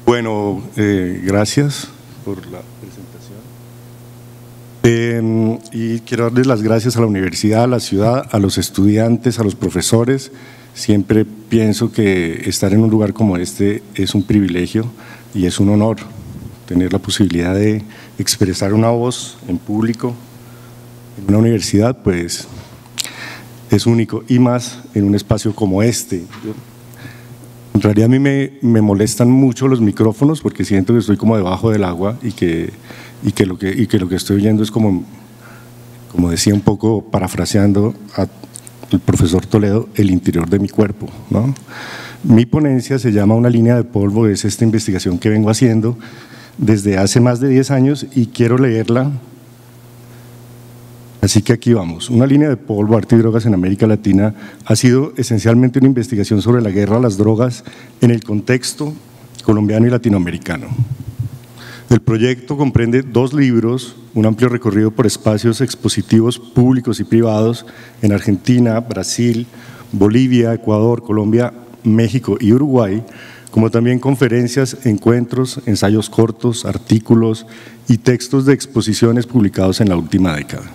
Bueno, gracias por la presentación. Y quiero darles las gracias a la universidad, a la ciudad, a los estudiantes, a los profesores. Siempre pienso que estar en un lugar como este es un privilegio y es un honor tener la posibilidad de expresar una voz en público en una universidad, pues es único, y más en un espacio como este. En realidad a mí me molestan mucho los micrófonos porque siento que estoy como debajo del agua y que lo que estoy oyendo es como decía un poco parafraseando al profesor Toledo, el interior de mi cuerpo, ¿no? Mi ponencia se llama Una línea de polvo, es esta investigación que vengo haciendo desde hace más de 10 años y quiero leerla. Así que aquí vamos. Una línea de polvo, arte y drogas en América Latina ha sido esencialmente una investigación sobre la guerra a las drogas en el contexto colombiano y latinoamericano. El proyecto comprende 2 libros, un amplio recorrido por espacios expositivos públicos y privados en Argentina, Brasil, Bolivia, Ecuador, Colombia, México y Uruguay, como también conferencias, encuentros, ensayos cortos, artículos y textos de exposiciones publicados en la última década.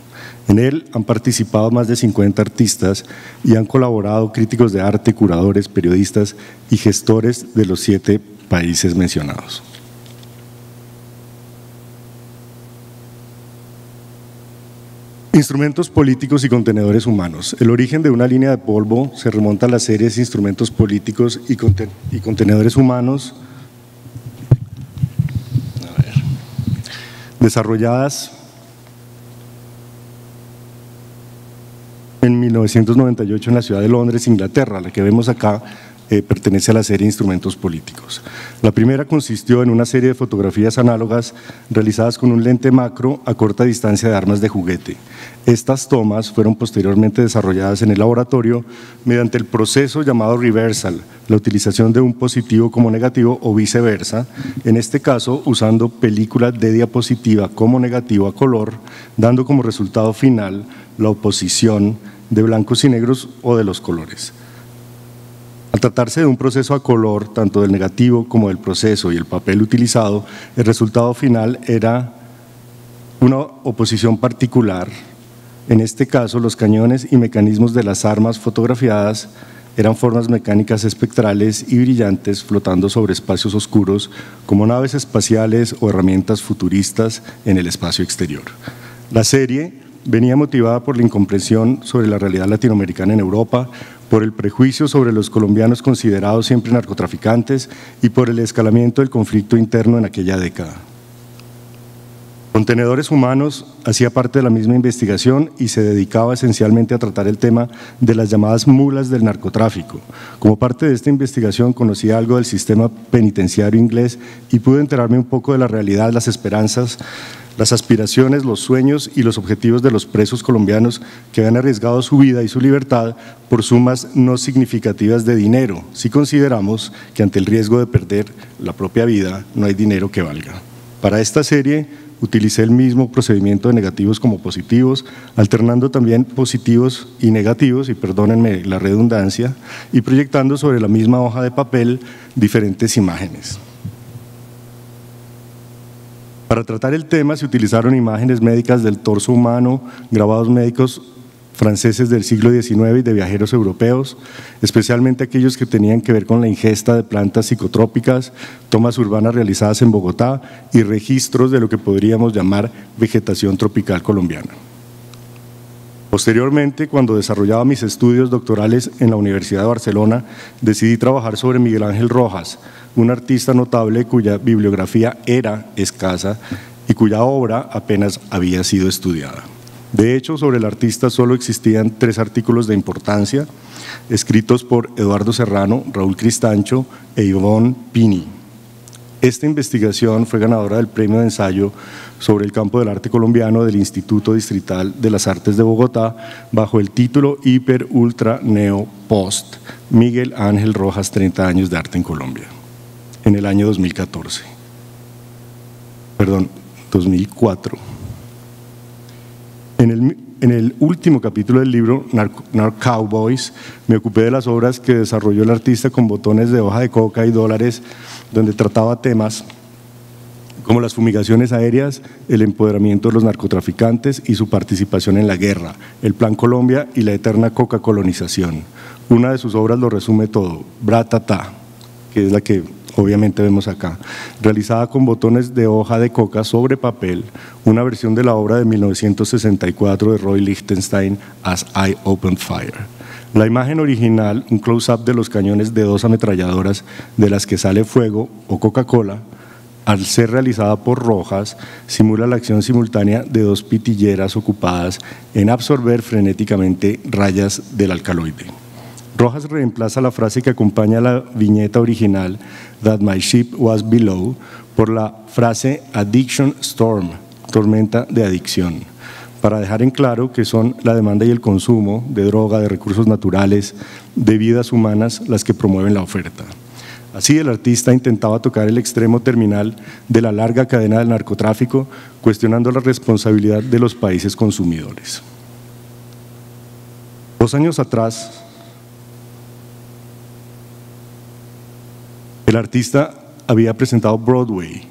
En él han participado más de 50 artistas y han colaborado críticos de arte, curadores, periodistas y gestores de los 7 países mencionados. Instrumentos políticos y contenedores humanos. El origen de Una línea de polvo se remonta a las series Instrumentos políticos y contenedores humanos, desarrolladas en 1998 en la ciudad de Londres, Inglaterra. La que vemos acá pertenece a la serie Instrumentos políticos. La primera consistió en una serie de fotografías análogas realizadas con un lente macro a corta distancia de armas de juguete. Estas tomas fueron posteriormente desarrolladas en el laboratorio mediante el proceso llamado reversal, la utilización de un positivo como negativo o viceversa, en este caso usando película de diapositiva como negativo a color, dando como resultado final la oposición de blancos y negros o de los colores. Al tratarse de un proceso a color, tanto del negativo como del proceso y el papel utilizado, el resultado final era una oposición particular. En este caso, los cañones y mecanismos de las armas fotografiadas eran formas mecánicas espectrales y brillantes flotando sobre espacios oscuros como naves espaciales o herramientas futuristas en el espacio exterior. La serie venía motivada por la incomprensión sobre la realidad latinoamericana en Europa, por el prejuicio sobre los colombianos considerados siempre narcotraficantes y por el escalamiento del conflicto interno en aquella década. Contenedores humanos hacía parte de la misma investigación y se dedicaba esencialmente a tratar el tema de las llamadas mulas del narcotráfico. Como parte de esta investigación conocí algo del sistema penitenciario inglés y pude enterarme un poco de la realidad, las esperanzas, las aspiraciones, los sueños y los objetivos de los presos colombianos que habían arriesgado su vida y su libertad por sumas no significativas de dinero, si consideramos que ante el riesgo de perder la propia vida no hay dinero que valga. Para esta serie utilicé el mismo procedimiento de negativos como positivos, alternando también positivos y negativos, y perdónenme la redundancia, y proyectando sobre la misma hoja de papel diferentes imágenes. Para tratar el tema se utilizaron imágenes médicas del torso humano, grabados médicos franceses del siglo XIX y de viajeros europeos, especialmente aquellos que tenían que ver con la ingesta de plantas psicotrópicas, tomas urbanas realizadas en Bogotá y registros de lo que podríamos llamar vegetación tropical colombiana. Posteriormente, cuando desarrollaba mis estudios doctorales en la Universidad de Barcelona, decidí trabajar sobre Miguel Ángel Rojas, un artista notable cuya bibliografía era escasa y cuya obra apenas había sido estudiada. De hecho, sobre el artista solo existían 3 artículos de importancia, escritos por Eduardo Serrano, Raúl Cristancho e Ivonne Pini. Esta investigación fue ganadora del premio de ensayo sobre el campo del arte colombiano del Instituto Distrital de las Artes de Bogotá bajo el título Hiper Ultra Neo Post, Miguel Ángel Rojas, 30 años de arte en Colombia, en el año 2004. el último capítulo del libro, Cowboys, me ocupé de las obras que desarrolló el artista con botones de hoja de coca y dólares, donde trataba temas como las fumigaciones aéreas, el empoderamiento de los narcotraficantes y su participación en la guerra, el Plan Colombia y la eterna coca-colonización. Una de sus obras lo resume todo, Bratata, que es la que obviamente vemos acá, realizada con botones de hoja de coca sobre papel, una versión de la obra de 1964 de Roy Lichtenstein, As I Opened Fire. La imagen original, un close-up de los cañones de 2 ametralladoras de las que sale fuego o Coca-Cola, al ser realizada por Rojas, simula la acción simultánea de 2 pitilleras ocupadas en absorber frenéticamente rayas del alcaloide. Rojas reemplaza la frase que acompaña la viñeta original, That my ship was below, por la frase Addiction Storm, tormenta de adicción, para dejar en claro que son la demanda y el consumo de droga, de recursos naturales, de vidas humanas las que promueven la oferta. Así, el artista intentaba tocar el extremo terminal de la larga cadena del narcotráfico, cuestionando la responsabilidad de los países consumidores. 2 años atrás, el artista había presentado Broadway,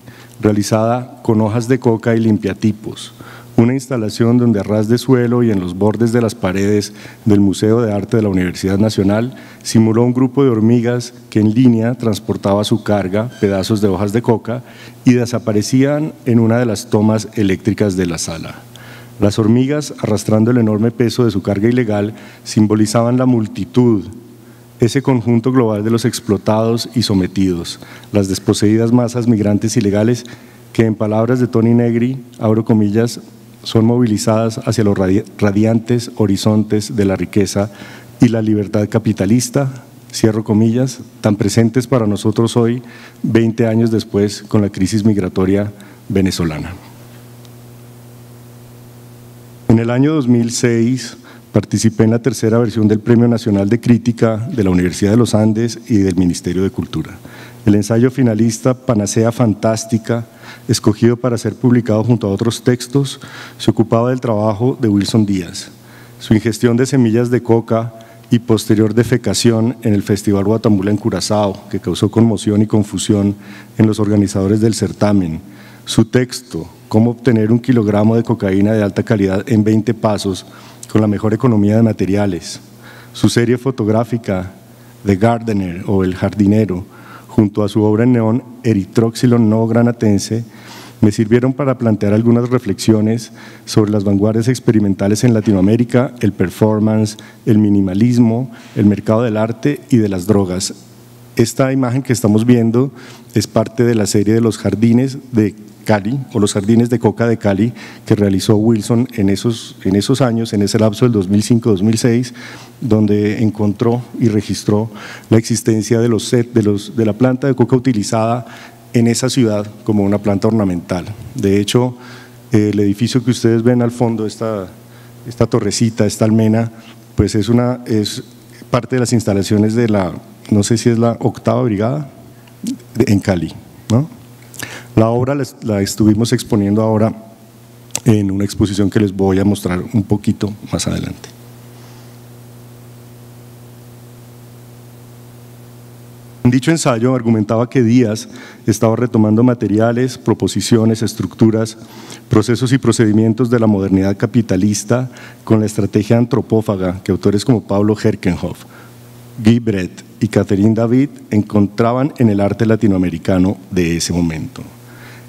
realizada con hojas de coca y limpiatipos, una instalación donde a ras de suelo y en los bordes de las paredes del Museo de Arte de la Universidad Nacional simuló un grupo de hormigas que en línea transportaba su carga, pedazos de hojas de coca, y desaparecían en una de las tomas eléctricas de la sala. Las hormigas, arrastrando el enorme peso de su carga ilegal, simbolizaban la multitud, ese conjunto global de los explotados y sometidos, las desposeídas masas migrantes ilegales que, en palabras de Tony Negri, abro comillas, son movilizadas hacia los radiantes horizontes de la riqueza y la libertad capitalista, cierro comillas, tan presentes para nosotros hoy, 20 años después, con la crisis migratoria venezolana. En el año 2006 participé en la 3ª versión del Premio Nacional de Crítica de la Universidad de los Andes y del Ministerio de Cultura. El ensayo finalista Panacea Fantástica, escogido para ser publicado junto a otros textos, se ocupaba del trabajo de Wilson Díaz, su ingestión de semillas de coca y posterior defecación en el Festival Guatambula en Curazao, que causó conmoción y confusión en los organizadores del certamen, su texto, Cómo obtener 1 kilogramo de cocaína de alta calidad en 20 pasos con la mejor economía de materiales, su serie fotográfica The Gardener o El Jardinero, junto a su obra en neón Erythroxylon no granatense, me sirvieron para plantear algunas reflexiones sobre las vanguardias experimentales en Latinoamérica, el performance, el minimalismo, el mercado del arte y de las drogas. Esta imagen que estamos viendo es parte de la serie de los jardines de Cali, o los jardines de coca de Cali, que realizó Wilson en esos años, en ese lapso del 2005-2006, donde encontró y registró la existencia de de la planta de coca utilizada en esa ciudad como una planta ornamental. De hecho, el edificio que ustedes ven al fondo, esta torrecita, esta almena, pues es parte de las instalaciones de la, no sé si es la 8ª Brigada en Cali, ¿no? La obra la estuvimos exponiendo ahora en una exposición que les voy a mostrar un poquito más adelante. En dicho ensayo argumentaba que Díaz estaba retomando materiales, proposiciones, estructuras, procesos y procedimientos de la modernidad capitalista con la estrategia antropófaga que autores como Pablo Herkenhoff, Guy Brett y Catherine David encontraban en el arte latinoamericano de ese momento.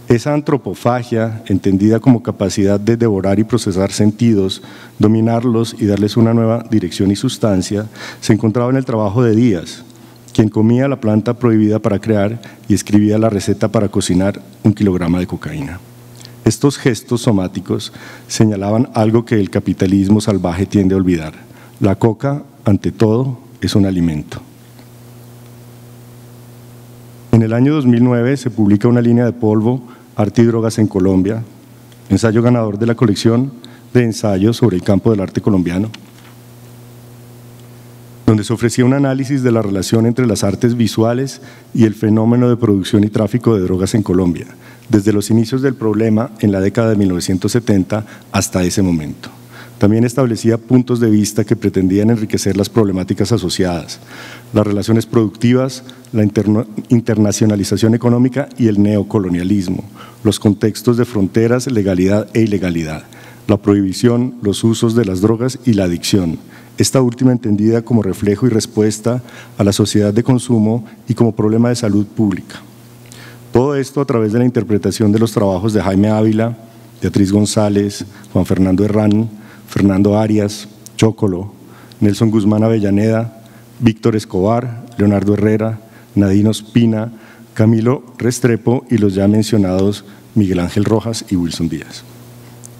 Esa antropofagia, entendida como capacidad de devorar y procesar sentidos, dominarlos y darles una nueva dirección y sustancia, se encontraba en el trabajo de Díaz, quien comía la planta prohibida para crear y escribía la receta para cocinar 1 kilogramo de cocaína. Estos gestos somáticos señalaban algo que el capitalismo salvaje tiende a olvidar. La coca, ante todo, es un alimento. En el año 2009 se publica una línea de polvo, Arte y Drogas en Colombia, ensayo ganador de la colección de ensayos sobre el campo del arte colombiano, donde se ofrecía un análisis de la relación entre las artes visuales y el fenómeno de producción y tráfico de drogas en Colombia, desde los inicios del problema en la década de 1970 hasta ese momento. También establecía puntos de vista que pretendían enriquecer las problemáticas asociadas, las relaciones productivas, la internacionalización económica y el neocolonialismo, los contextos de fronteras, legalidad e ilegalidad, la prohibición, los usos de las drogas y la adicción, esta última entendida como reflejo y respuesta a la sociedad de consumo y como problema de salud pública. Todo esto a través de la interpretación de los trabajos de Jaime Ávila, Beatriz González, Juan Fernando Herrán, Fernando Arias, Chocolo, Nelson Guzmán Avellaneda, Víctor Escobar, Leonardo Herrera, Nadine Ospina, Camilo Restrepo y los ya mencionados Miguel Ángel Rojas y Wilson Díaz.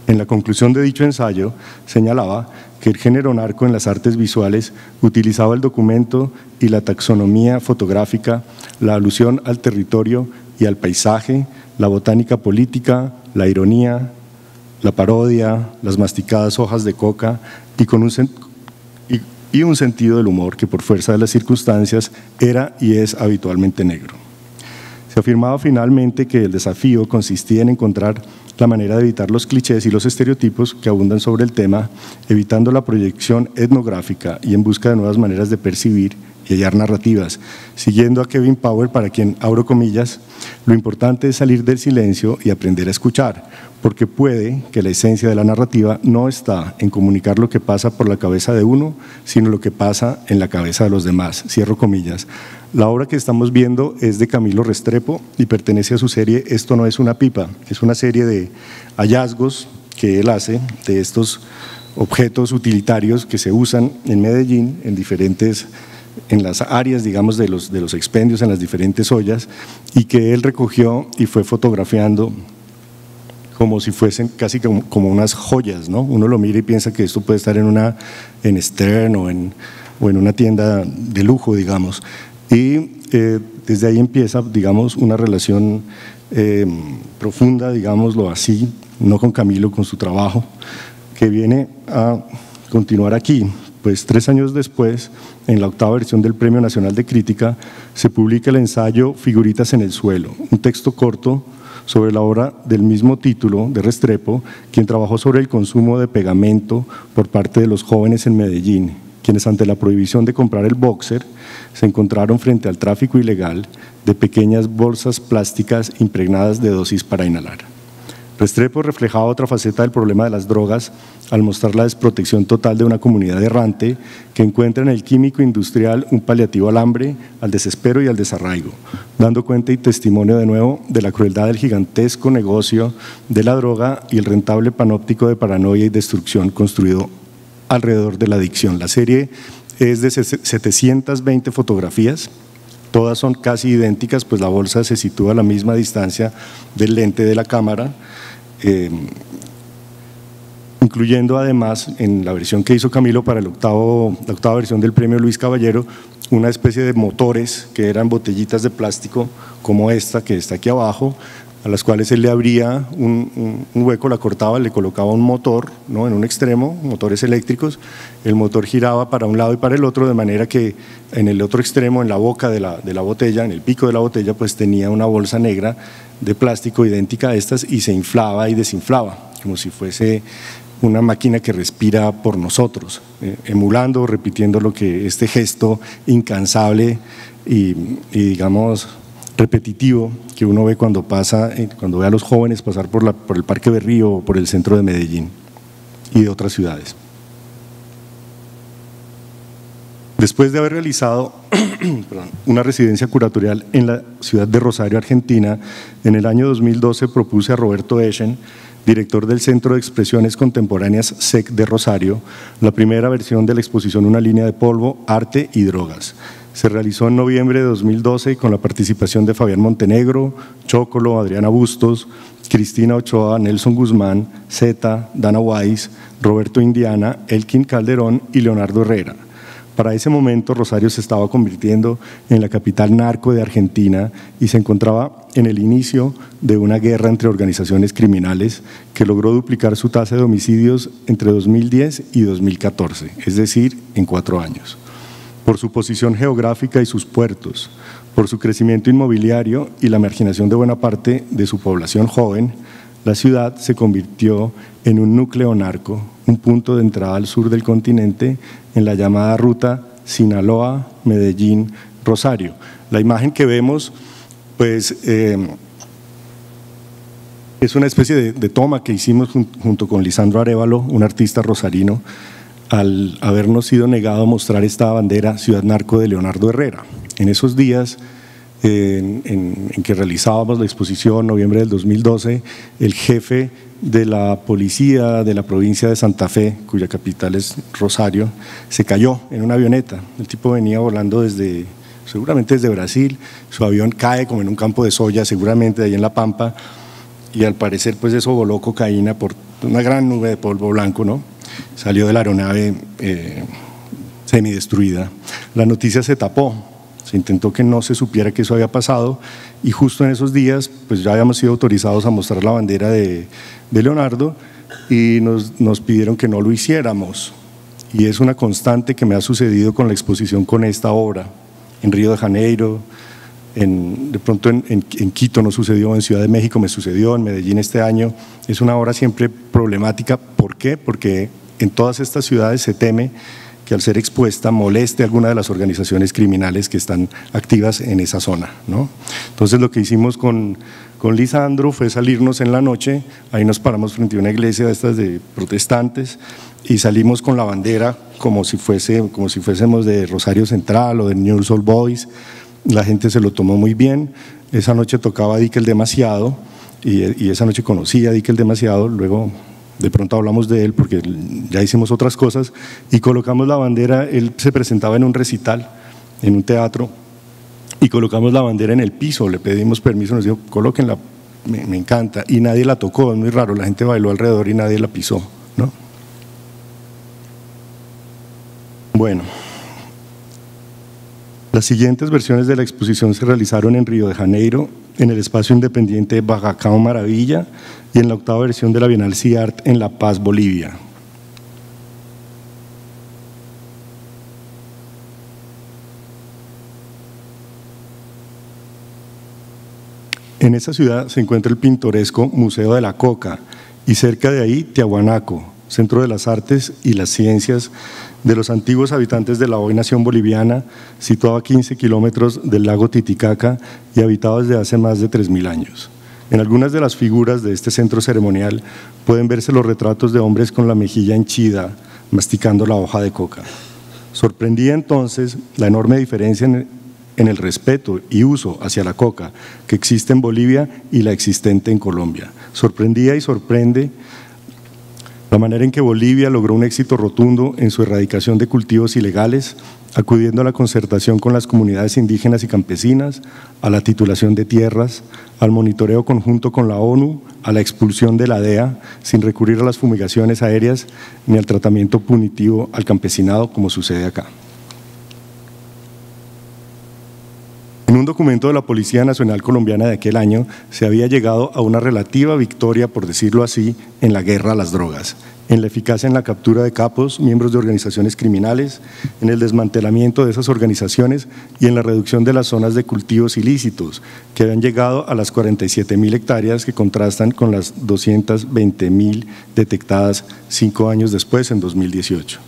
En la conclusión de dicho ensayo señalaba que el género narco en las artes visuales utilizaba el documento y la taxonomía fotográfica, la alusión al territorio y al paisaje, la botánica política, la ironía, la parodia, las masticadas hojas de coca y con un sentido del humor que por fuerza de las circunstancias era y es habitualmente negro. Se afirmaba finalmente que el desafío consistía en encontrar la manera de evitar los clichés y los estereotipos que abundan sobre el tema, evitando la proyección etnográfica y en busca de nuevas maneras de percibir y hallar narrativas. Siguiendo a Kevin Powell, para quien abro comillas, lo importante es salir del silencio y aprender a escuchar, porque puede que la esencia de la narrativa no está en comunicar lo que pasa por la cabeza de uno, sino lo que pasa en la cabeza de los demás. Cierro comillas. La obra que estamos viendo es de Camilo Restrepo y pertenece a su serie Esto no es una pipa. Es una serie de hallazgos que él hace de estos objetos utilitarios que se usan en Medellín en las áreas, digamos, de los expendios, en las diferentes ollas, y que él recogió y fue fotografiando como si fuesen casi como unas joyas, ¿no? Uno lo mira y piensa que esto puede estar en Stern o en una tienda de lujo, digamos. Y desde ahí empieza, digamos, una relación profunda, digámoslo así, no con Camilo, con su trabajo, que viene a continuar aquí. Pues 3 años después, en la 8ª versión del Premio Nacional de Crítica, se publica el ensayo Figuritas en el suelo, un texto corto sobre la obra del mismo título de Restrepo, quien trabajó sobre el consumo de pegamento por parte de los jóvenes en Medellín, quienes ante la prohibición de comprar el boxer se encontraron frente al tráfico ilegal de pequeñas bolsas plásticas impregnadas de dosis para inhalar. Restrepo reflejaba otra faceta del problema de las drogas al mostrar la desprotección total de una comunidad errante que encuentra en el químico industrial un paliativo al hambre, al desespero y al desarraigo, dando cuenta y testimonio de nuevo de la crueldad del gigantesco negocio de la droga y el rentable panóptico de paranoia y destrucción construido alrededor de la adicción. La serie es de 720 fotografías, todas son casi idénticas, pues la bolsa se sitúa a la misma distancia del lente de la cámara, incluyendo además en la versión que hizo Camilo para la 8ª versión del premio Luis Caballero, una especie de motores que eran botellitas de plástico como esta que está aquí abajo, a las cuales él le abría un hueco, la cortaba, le colocaba un motor, ¿no?, en un extremo, motores eléctricos, el motor giraba para un lado y para el otro, de manera que en el otro extremo, en la boca de la botella, en el pico de la botella, pues tenía una bolsa negra de plástico idéntica a estas y se inflaba y desinflaba, como si fuese una máquina que respira por nosotros, emulando, repitiendo lo que este gesto incansable y digamos repetitivo que uno ve cuando ve a los jóvenes pasar por el Parque Berrío o por el centro de Medellín y de otras ciudades. Después de haber realizado una residencia curatorial en la ciudad de Rosario, Argentina, en el año 2012 propuse a Roberto Eschen, director del Centro de Expresiones Contemporáneas SEC de Rosario, la primera versión de la exposición Una línea de polvo, arte y drogas. Se realizó en noviembre de 2012 con la participación de Fabián Montenegro, Chocolo, Adriana Bustos, Cristina Ochoa, Nelson Guzmán, Zeta, Dana Weiss, Roberto Indiana, Elkin Calderón y Leonardo Herrera. Para ese momento Rosario se estaba convirtiendo en la capital narco de Argentina y se encontraba en el inicio de una guerra entre organizaciones criminales que logró duplicar su tasa de homicidios entre 2010 y 2014, es decir, en 4 años. Por su posición geográfica y sus puertos, por su crecimiento inmobiliario y la marginación de buena parte de su población joven, la ciudad se convirtió en un núcleo narco, un punto de entrada al sur del continente en la llamada ruta Sinaloa, Medellín, Rosario. La imagen que vemos, pues, es una especie de toma que hicimos junto con Lisandro Arévalo, un artista rosarino, al habernos sido negado a mostrar esta bandera Ciudad Narco de Leonardo Herrera. En esos días en que realizábamos la exposición, noviembre del 2012, el jefe de la policía de la provincia de Santa Fe, cuya capital es Rosario, se cayó en una avioneta. El tipo venía volando seguramente desde Brasil, su avión cae como en un campo de soya, seguramente de ahí en La Pampa, y al parecer pues eso voló cocaína por una gran nube de polvo blanco, ¿no? Salió de la aeronave semidestruida. La noticia se tapó, se intentó que no se supiera que eso había pasado, y justo en esos días pues ya habíamos sido autorizados a mostrar la bandera de Leonardo y nos pidieron que no lo hiciéramos, y es una constante que me ha sucedido con la exposición con esta obra. En Río de Janeiro, de pronto en Quito no sucedió, en Ciudad de México me sucedió, en Medellín este año. Es una obra siempre problemática. ¿Por qué? Porque en todas estas ciudades se teme que al ser expuesta moleste a alguna de las organizaciones criminales que están activas en esa zona, ¿no? Entonces lo que hicimos con Lisandro fue salirnos en la noche, ahí nos paramos frente a una iglesia de estas de protestantes y salimos con la bandera como si fuésemos de Rosario Central o de New Soul Boys. La gente se lo tomó muy bien. Esa noche tocaba Dique el Demasiado y esa noche conocí a Dique el Demasiado. Luego de pronto hablamos de él porque ya hicimos otras cosas y colocamos la bandera. Él se presentaba en un recital, en un teatro, y colocamos la bandera en el piso. Le pedimos permiso, nos dijo, colóquenla, me encanta, y nadie la tocó. Es muy raro, la gente bailó alrededor y nadie la pisó, ¿no? Bueno, las siguientes versiones de la exposición se realizaron en Río de Janeiro, en el espacio independiente Bajacao Maravilla y en la octava versión de la Bienal CIART en La Paz, Bolivia. En esa ciudad se encuentra el pintoresco Museo de la Coca y cerca de ahí Tiahuanaco, Centro de las Artes y las Ciencias de los antiguos habitantes de la hoy nación boliviana, situado a 15 kilómetros del lago Titicaca y habitado desde hace más de 3000 años. En algunas de las figuras de este centro ceremonial pueden verse los retratos de hombres con la mejilla henchida, masticando la hoja de coca. Sorprendía entonces la enorme diferencia en el respeto y uso hacia la coca que existe en Bolivia y la existente en Colombia. Sorprendía y sorprende la manera en que Bolivia logró un éxito rotundo en su erradicación de cultivos ilegales, acudiendo a la concertación con las comunidades indígenas y campesinas, a la titulación de tierras, al monitoreo conjunto con la ONU, a la expulsión de la DEA, sin recurrir a las fumigaciones aéreas ni al tratamiento punitivo al campesinado, como sucede acá. En un documento de la Policía Nacional Colombiana de aquel año se había llegado a una relativa victoria, por decirlo así, en la guerra a las drogas, en la eficacia en la captura de capos, miembros de organizaciones criminales, en el desmantelamiento de esas organizaciones y en la reducción de las zonas de cultivos ilícitos, que habían llegado a las 47.000 hectáreas que contrastan con las 220.000 detectadas 5 años después, en 2018.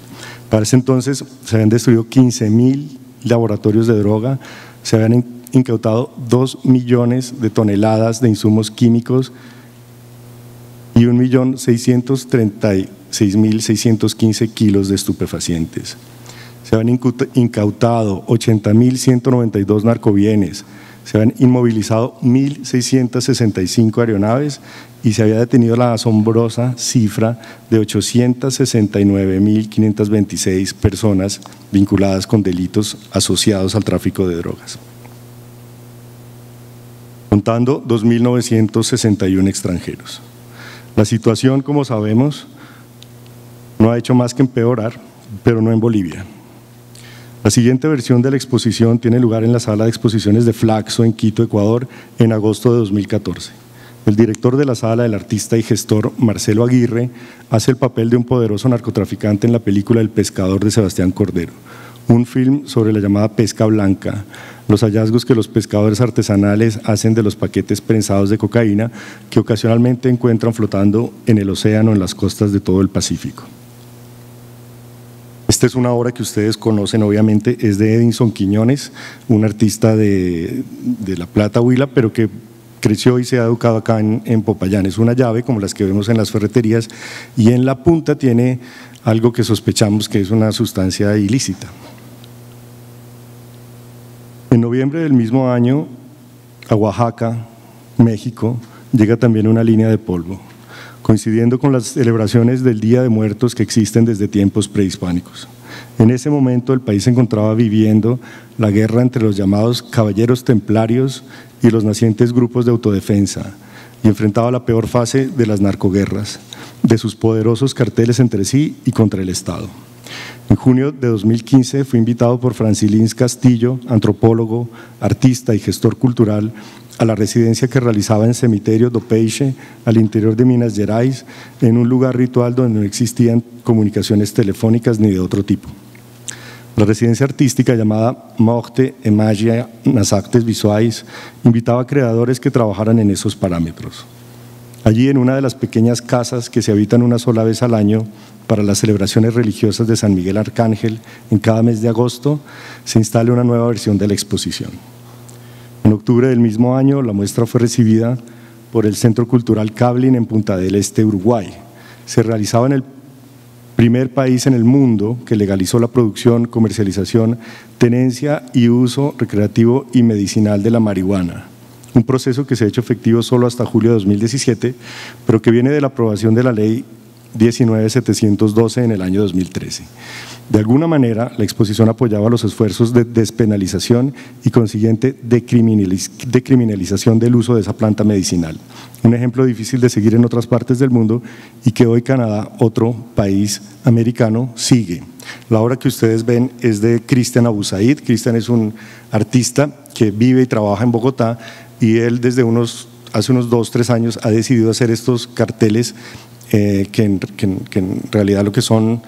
Para ese entonces se habían destruido 15.000 laboratorios de droga, se habían incautado 2 millones de toneladas de insumos químicos y 1.636.615 kilos de estupefacientes. Se habían incautado 80.192 narcobienes, se habían inmovilizado 1.665 aeronaves y se había detenido la asombrosa cifra de 869.526 personas vinculadas con delitos asociados al tráfico de drogas, contando 2.961 extranjeros. La situación, como sabemos, no ha hecho más que empeorar, pero no en Bolivia. La siguiente versión de la exposición tiene lugar en la sala de exposiciones de Flaxo en Quito, Ecuador, en agosto de 2014. El director de la sala, el artista y gestor Marcelo Aguirre, hace el papel de un poderoso narcotraficante en la película El pescador de Sebastián Cordero, un film sobre la llamada pesca blanca, los hallazgos que los pescadores artesanales hacen de los paquetes prensados de cocaína que ocasionalmente encuentran flotando en el océano en las costas de todo el Pacífico. Esta es una obra que ustedes conocen, obviamente, es de Edinson Quiñones, un artista de La Plata, Huila, pero que creció y se ha educado acá en Popayán. Es una llave como las que vemos en las ferreterías y en la punta tiene algo que sospechamos que es una sustancia ilícita. En noviembre del mismo año, a Oaxaca, México, llega también una línea de polvo, coincidiendo con las celebraciones del Día de Muertos que existen desde tiempos prehispánicos. En ese momento el país se encontraba viviendo la guerra entre los llamados caballeros templarios y los nacientes grupos de autodefensa y enfrentaba la peor fase de las narcoguerras, de sus poderosos carteles entre sí y contra el Estado. En junio de 2015 fui invitado por Francilins Castillo, antropólogo, artista y gestor cultural, a la residencia que realizaba en Cemiterio do Peixe, al interior de Minas Gerais, en un lugar ritual donde no existían comunicaciones telefónicas ni de otro tipo. La residencia artística llamada Morte e Magia nas Artes Visuais invitaba a creadores que trabajaran en esos parámetros. Allí, en una de las pequeñas casas que se habitan una sola vez al año para las celebraciones religiosas de San Miguel Arcángel, en cada mes de agosto, se instala una nueva versión de la exposición. En octubre del mismo año, la muestra fue recibida por el Centro Cultural Cablin en Punta del Este, Uruguay. Se realizaba en el primer país en el mundo que legalizó la producción, comercialización, tenencia y uso recreativo y medicinal de la marihuana. Un proceso que se ha hecho efectivo solo hasta julio de 2017, pero que viene de la aprobación de la Ley 19.712 en el año 2013. De alguna manera, la exposición apoyaba los esfuerzos de despenalización y consiguiente decriminalización del uso de esa planta medicinal. Un ejemplo difícil de seguir en otras partes del mundo y que hoy Canadá, otro país americano, sigue. La obra que ustedes ven es de Cristian Abusaid. Cristian es un artista que vive y trabaja en Bogotá y él desde hace unos 2-3 años ha decidido hacer estos carteles que en realidad lo que son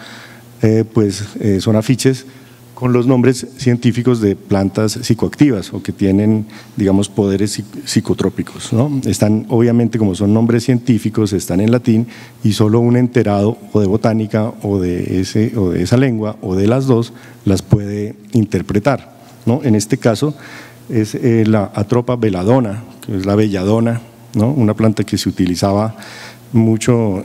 son afiches con los nombres científicos de plantas psicoactivas o que tienen, digamos, poderes psicotrópicos, ¿no? Están, obviamente, como son nombres científicos, están en latín y solo un enterado o de botánica o de esa lengua o de las dos las puede interpretar, ¿no? En este caso es la Atropa belladona, que es la belladona, ¿no? Una planta que se utilizaba mucho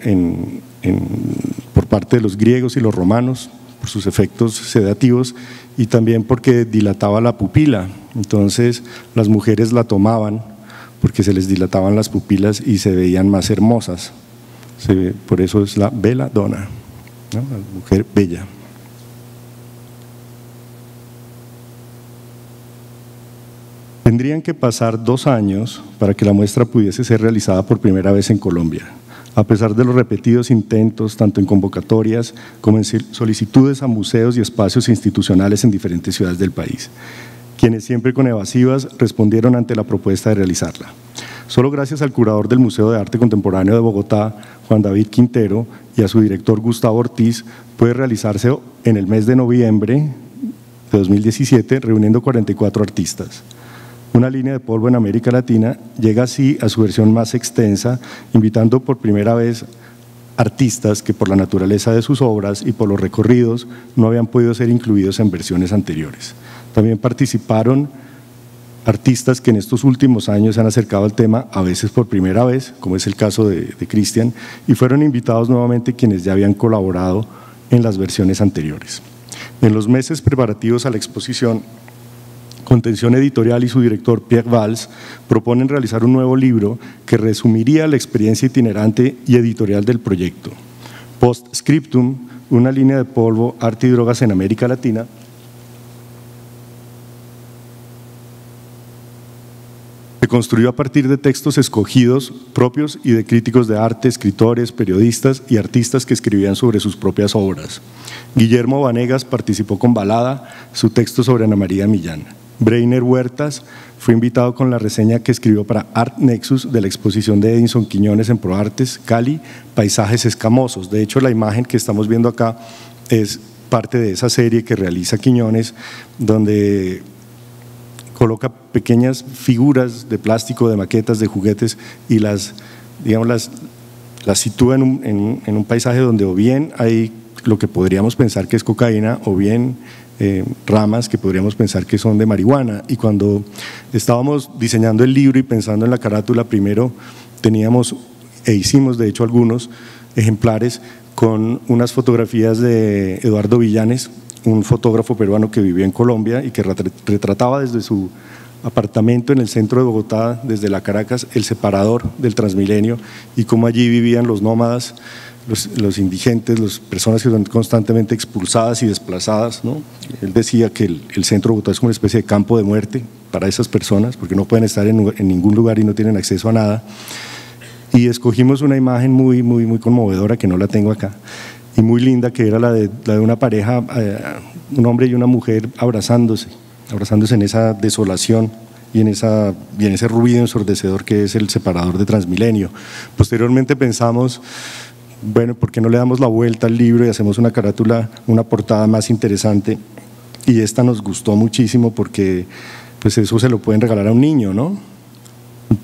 por parte de los griegos y los romanos por sus efectos sedativos y también porque dilataba la pupila. Entonces las mujeres la tomaban porque se les dilataban las pupilas y se veían más hermosas. Por eso es la belladona, ¿no? La mujer bella. Tendrían que pasar 2 años para que la muestra pudiese ser realizada por primera vez en Colombia, a pesar de los repetidos intentos, tanto en convocatorias como en solicitudes a museos y espacios institucionales en diferentes ciudades del país, quienes siempre con evasivas respondieron ante la propuesta de realizarla. Solo gracias al curador del Museo de Arte Contemporáneo de Bogotá, Juan David Quintero, y a su director Gustavo Ortiz, puede realizarse en el mes de noviembre de 2017, reuniendo 44 artistas. Una línea de polvo en América Latina llega así a su versión más extensa, invitando por primera vez artistas que por la naturaleza de sus obras y por los recorridos no habían podido ser incluidos en versiones anteriores. También participaron artistas que en estos últimos años se han acercado al tema, a veces por primera vez, como es el caso de Cristian, y fueron invitados nuevamente quienes ya habían colaborado en las versiones anteriores. En los meses preparativos a la exposición, Contención Editorial y su director Pierre Valls proponen realizar un nuevo libro que resumiría la experiencia itinerante y editorial del proyecto. Postscriptum, una línea de polvo, arte y drogas en América Latina, se construyó a partir de textos escogidos propios y de críticos de arte, escritores, periodistas y artistas que escribían sobre sus propias obras. Guillermo Vanegas participó con Balada, su texto sobre Ana María Millán. Breiner Huertas fue invitado con la reseña que escribió para Art Nexus de la exposición de Edinson Quiñones en ProArtes, Cali, Paisajes Escamosos. De hecho, la imagen que estamos viendo acá es parte de esa serie que realiza Quiñones, donde coloca pequeñas figuras de plástico, de maquetas, de juguetes y las sitúa en un paisaje donde o bien hay lo que podríamos pensar que es cocaína o bien ramas que podríamos pensar que son de marihuana. Y cuando estábamos diseñando el libro y pensando en la carátula, primero teníamos e hicimos de hecho algunos ejemplares con unas fotografías de Eduardo Villanes, un fotógrafo peruano que vivió en Colombia y que retrataba desde su apartamento en el centro de Bogotá, desde la Caracas, el separador del Transmilenio y cómo allí vivían los nómadas, los indigentes, las personas que son constantemente expulsadas y desplazadas, ¿no? Él decía que el centro de Bogotá es como una especie de campo de muerte para esas personas porque no pueden estar en ningún lugar y no tienen acceso a nada. Y escogimos una imagen muy conmovedora, que no la tengo acá, y muy linda, que era la de una pareja, un hombre y una mujer abrazándose en esa desolación y en ese ruido ensordecedor que es el separador de Transmilenio. Posteriormente pensamos, bueno, ¿por qué no le damos la vuelta al libro y hacemos una carátula, una portada más interesante? Y esta nos gustó muchísimo porque pues eso se lo pueden regalar a un niño, ¿no?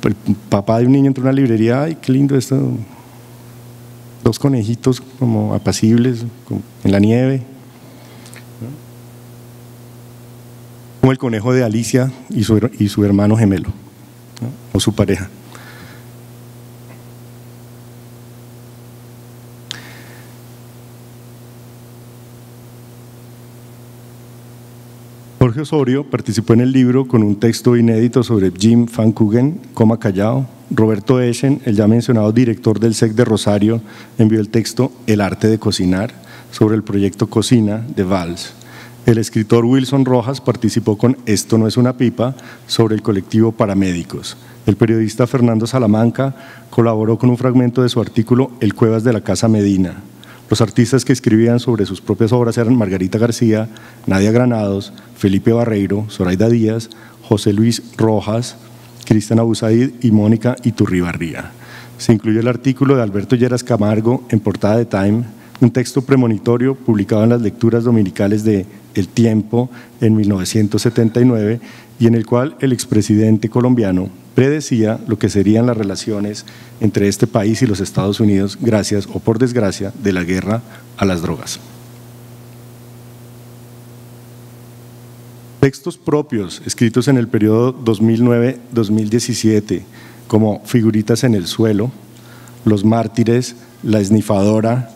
El papá de un niño entra a una librería, ay, qué lindo esto, dos conejitos como apacibles en la nieve, ¿no? Como el conejo de Alicia y su hermano gemelo, ¿no? O su pareja. Jorge Osorio participó en el libro con un texto inédito sobre Jim Van Coogen, Coma Callao. Roberto Eschen, el ya mencionado director del SEC de Rosario, envió el texto El arte de cocinar sobre el proyecto Cocina de Valls. El escritor Wilson Rojas participó con Esto no es una pipa sobre el colectivo Paramédicos. El periodista Fernando Salamanca colaboró con un fragmento de su artículo El Cuevas de la Casa Medina. Los artistas que escribían sobre sus propias obras eran Margarita García, Nadia Granados, Felipe Barreiro, Zoraida Díaz, José Luis Rojas, Cristian Abusaid y Mónica Iturribarría. Se incluyó el artículo de Alberto Lleras Camargo en portada de Time, un texto premonitorio publicado en las lecturas dominicales de El Tiempo en 1979 y en el cual el expresidente colombiano predecía lo que serían las relaciones entre este país y los Estados Unidos gracias o por desgracia de la guerra a las drogas. Textos propios escritos en el periodo 2009-2017 como Figuritas en el suelo, Los mártires, La esnifadora,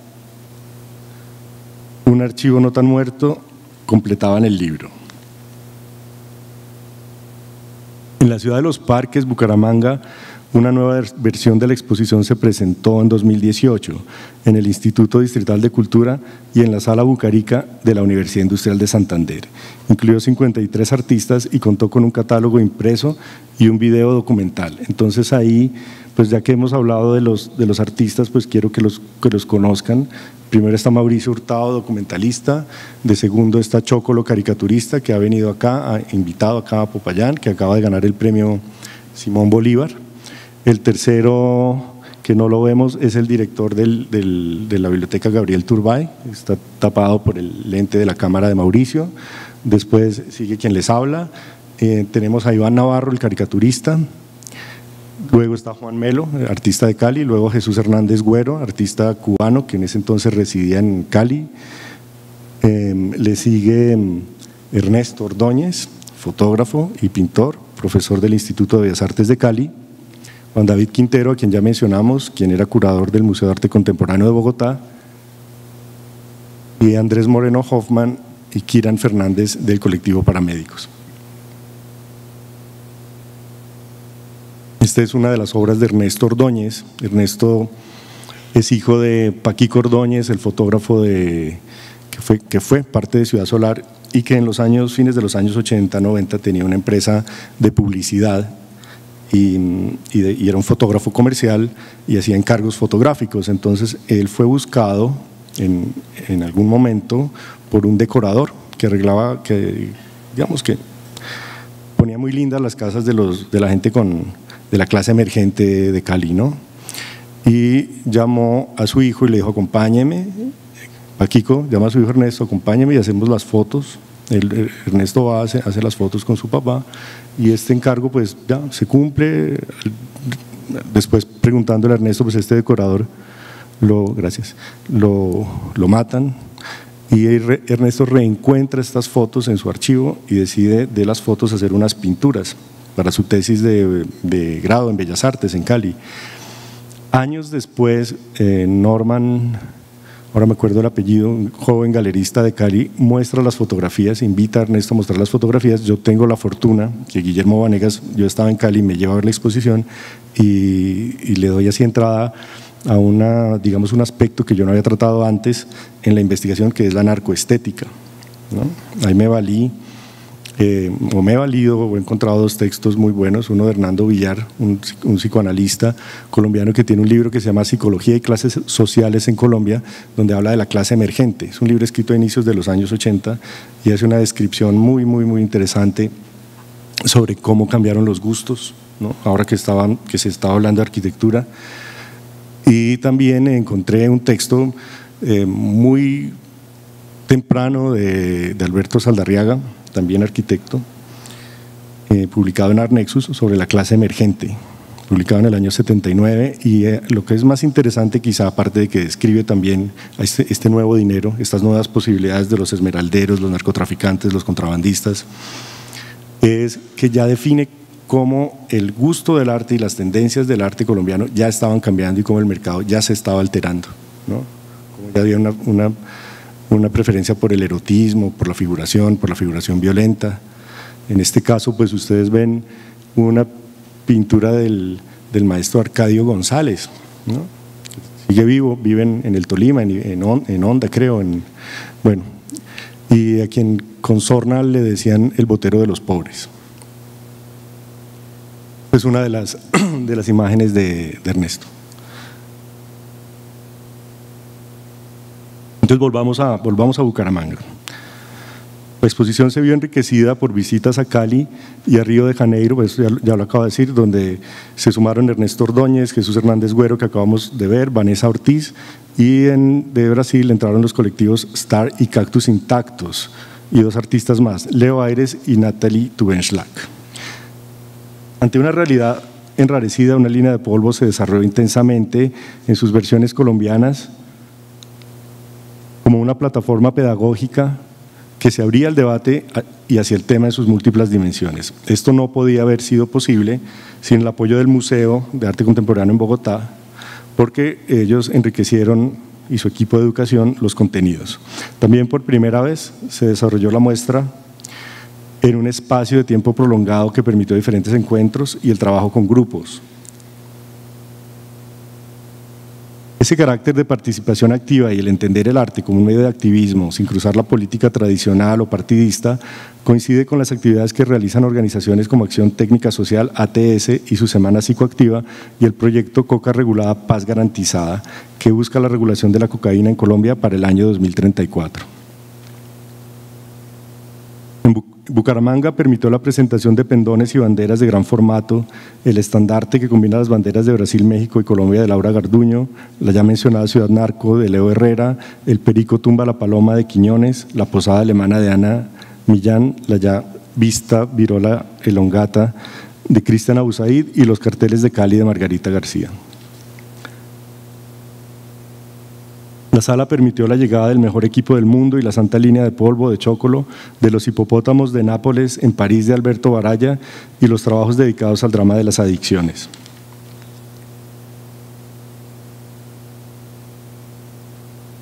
Un archivo no tan muerto completaban el libro. En la ciudad de Los Parques, Bucaramanga, una nueva versión de la exposición se presentó en 2018 en el Instituto Distrital de Cultura y en la Sala Bucarica de la Universidad Industrial de Santander. Incluyó 53 artistas y contó con un catálogo impreso y un video documental. Entonces ahí, pues ya que hemos hablado de los artistas, pues quiero que los conozcan. Primero está Mauricio Hurtado, documentalista. De segundo está Chocolo, caricaturista, que ha venido acá, invitado acá a Popayán, que acaba de ganar el premio Simón Bolívar. El tercero, que no lo vemos, es el director de la biblioteca Gabriel Turbay, está tapado por el lente de la cámara de Mauricio. Después sigue quien les habla. Tenemos a Iván Navarro, el caricaturista. Luego está Juan Melo, artista de Cali, luego Jesús Hernández Güero, artista cubano que en ese entonces residía en Cali. Le sigue Ernesto Ordóñez, fotógrafo y pintor, profesor del Instituto de Bellas Artes de Cali. Juan David Quintero, a quien ya mencionamos, quien era curador del Museo de Arte Contemporáneo de Bogotá. Y Andrés Moreno Hoffman y Kiran Fernández del colectivo Paramédicos. Esta es una de las obras de Ernesto Ordóñez. Ernesto es hijo de Paquico Ordóñez, el fotógrafo que fue parte de Ciudad Solar y que en los fines de los años 80, 90 tenía una empresa de publicidad y era un fotógrafo comercial y hacía encargos fotográficos. Entonces él fue buscado en algún momento por un decorador que arreglaba, digamos que ponía muy lindas las casas de la gente de la clase emergente de Cali, ¿no? Y llamó a su hijo y le dijo: acompáñeme, Paquico llama a su hijo Ernesto, acompáñeme y hacemos las fotos Ernesto va, hace las fotos con su papá y este encargo pues ya se cumple. Después preguntándole a Ernesto, pues este decorador lo matan y Ernesto reencuentra estas fotos en su archivo y decide de las fotos hacer unas pinturas para su tesis de grado en Bellas Artes en Cali. Años después, Norman, ahora me acuerdo el apellido, un joven galerista de Cali, muestra las fotografías, invita a Ernesto a mostrar las fotografías. Yo tengo la fortuna que Guillermo Vanegas, yo estaba en Cali, me lleva a ver la exposición y le doy así entrada a digamos, un aspecto que yo no había tratado antes en la investigación, que es la narcoestética, ¿no? Ahí me valí, me he valido o he encontrado dos textos muy buenos, uno de Hernando Villar, un psicoanalista colombiano que tiene un libro que se llama Psicología y clases sociales en Colombia, donde habla de la clase emergente. Es un libro escrito a inicios de los años 80 y hace una descripción muy interesante sobre cómo cambiaron los gustos, ¿no? Ahora que se estaba hablando de arquitectura. Y también encontré un texto muy temprano de Alberto Saldarriaga, también arquitecto, publicado en Arnexus, sobre la clase emergente, publicado en el año 79, y lo que es más interesante quizá, aparte de que describe también este nuevo dinero, estas nuevas posibilidades de los esmeralderos, los narcotraficantes, los contrabandistas, es que ya define cómo el gusto del arte y las tendencias del arte colombiano ya estaban cambiando y cómo el mercado ya se estaba alterando, ¿no? Como ya había una preferencia por el erotismo, por la figuración violenta. En este caso, pues ustedes ven una pintura del maestro Arcadio González, ¿no? Sigue vivo, vive en el Tolima, en Honda creo, bueno, y a quien con sorna le decían el botero de los pobres. Es una de las imágenes de Ernesto. Entonces volvamos a Bucaramanga. La exposición se vio enriquecida por visitas a Cali y a Río de Janeiro, pues ya lo acabo de decir, donde se sumaron Ernesto Ordóñez, Jesús Hernández Güero, que acabamos de ver, Vanessa Ortiz, y de Brasil entraron los colectivos Star y Cactus Intactos, y dos artistas más, Leo Aires y Natalie Tubenschlag. Ante una realidad enrarecida, una línea de polvo se desarrolló intensamente en sus versiones colombianas como una plataforma pedagógica que se abría al debate y hacia el tema en sus múltiples dimensiones. Esto no podía haber sido posible sin el apoyo del Museo de Arte Contemporáneo en Bogotá, porque ellos enriquecieron, y su equipo de educación, los contenidos. También por primera vez se desarrolló la muestra en un espacio de tiempo prolongado que permitió diferentes encuentros y el trabajo con grupos. Ese carácter de participación activa y el entender el arte como un medio de activismo sin cruzar la política tradicional o partidista coincide con las actividades que realizan organizaciones como Acción Técnica Social, ATS y su Semana Psicoactiva y el proyecto Coca Regulada Paz Garantizada, que busca la regulación de la cocaína en Colombia para el año 2034. Bucaramanga permitió la presentación de pendones y banderas de gran formato, el estandarte que combina las banderas de Brasil, México y Colombia de Laura Garduño, la ya mencionada Ciudad Narco de Leo Herrera, el Perico Tumba la Paloma de Quiñones, la Posada Alemana de Ana Millán, la ya vista Virola Elongata de Cristian Abusaid y los carteles de Cali de Margarita García. La sala permitió la llegada del mejor equipo del mundo y la santa línea de polvo de Chocolo, de los hipopótamos de Nápoles en París de Alberto Baraya y los trabajos dedicados al drama de las adicciones.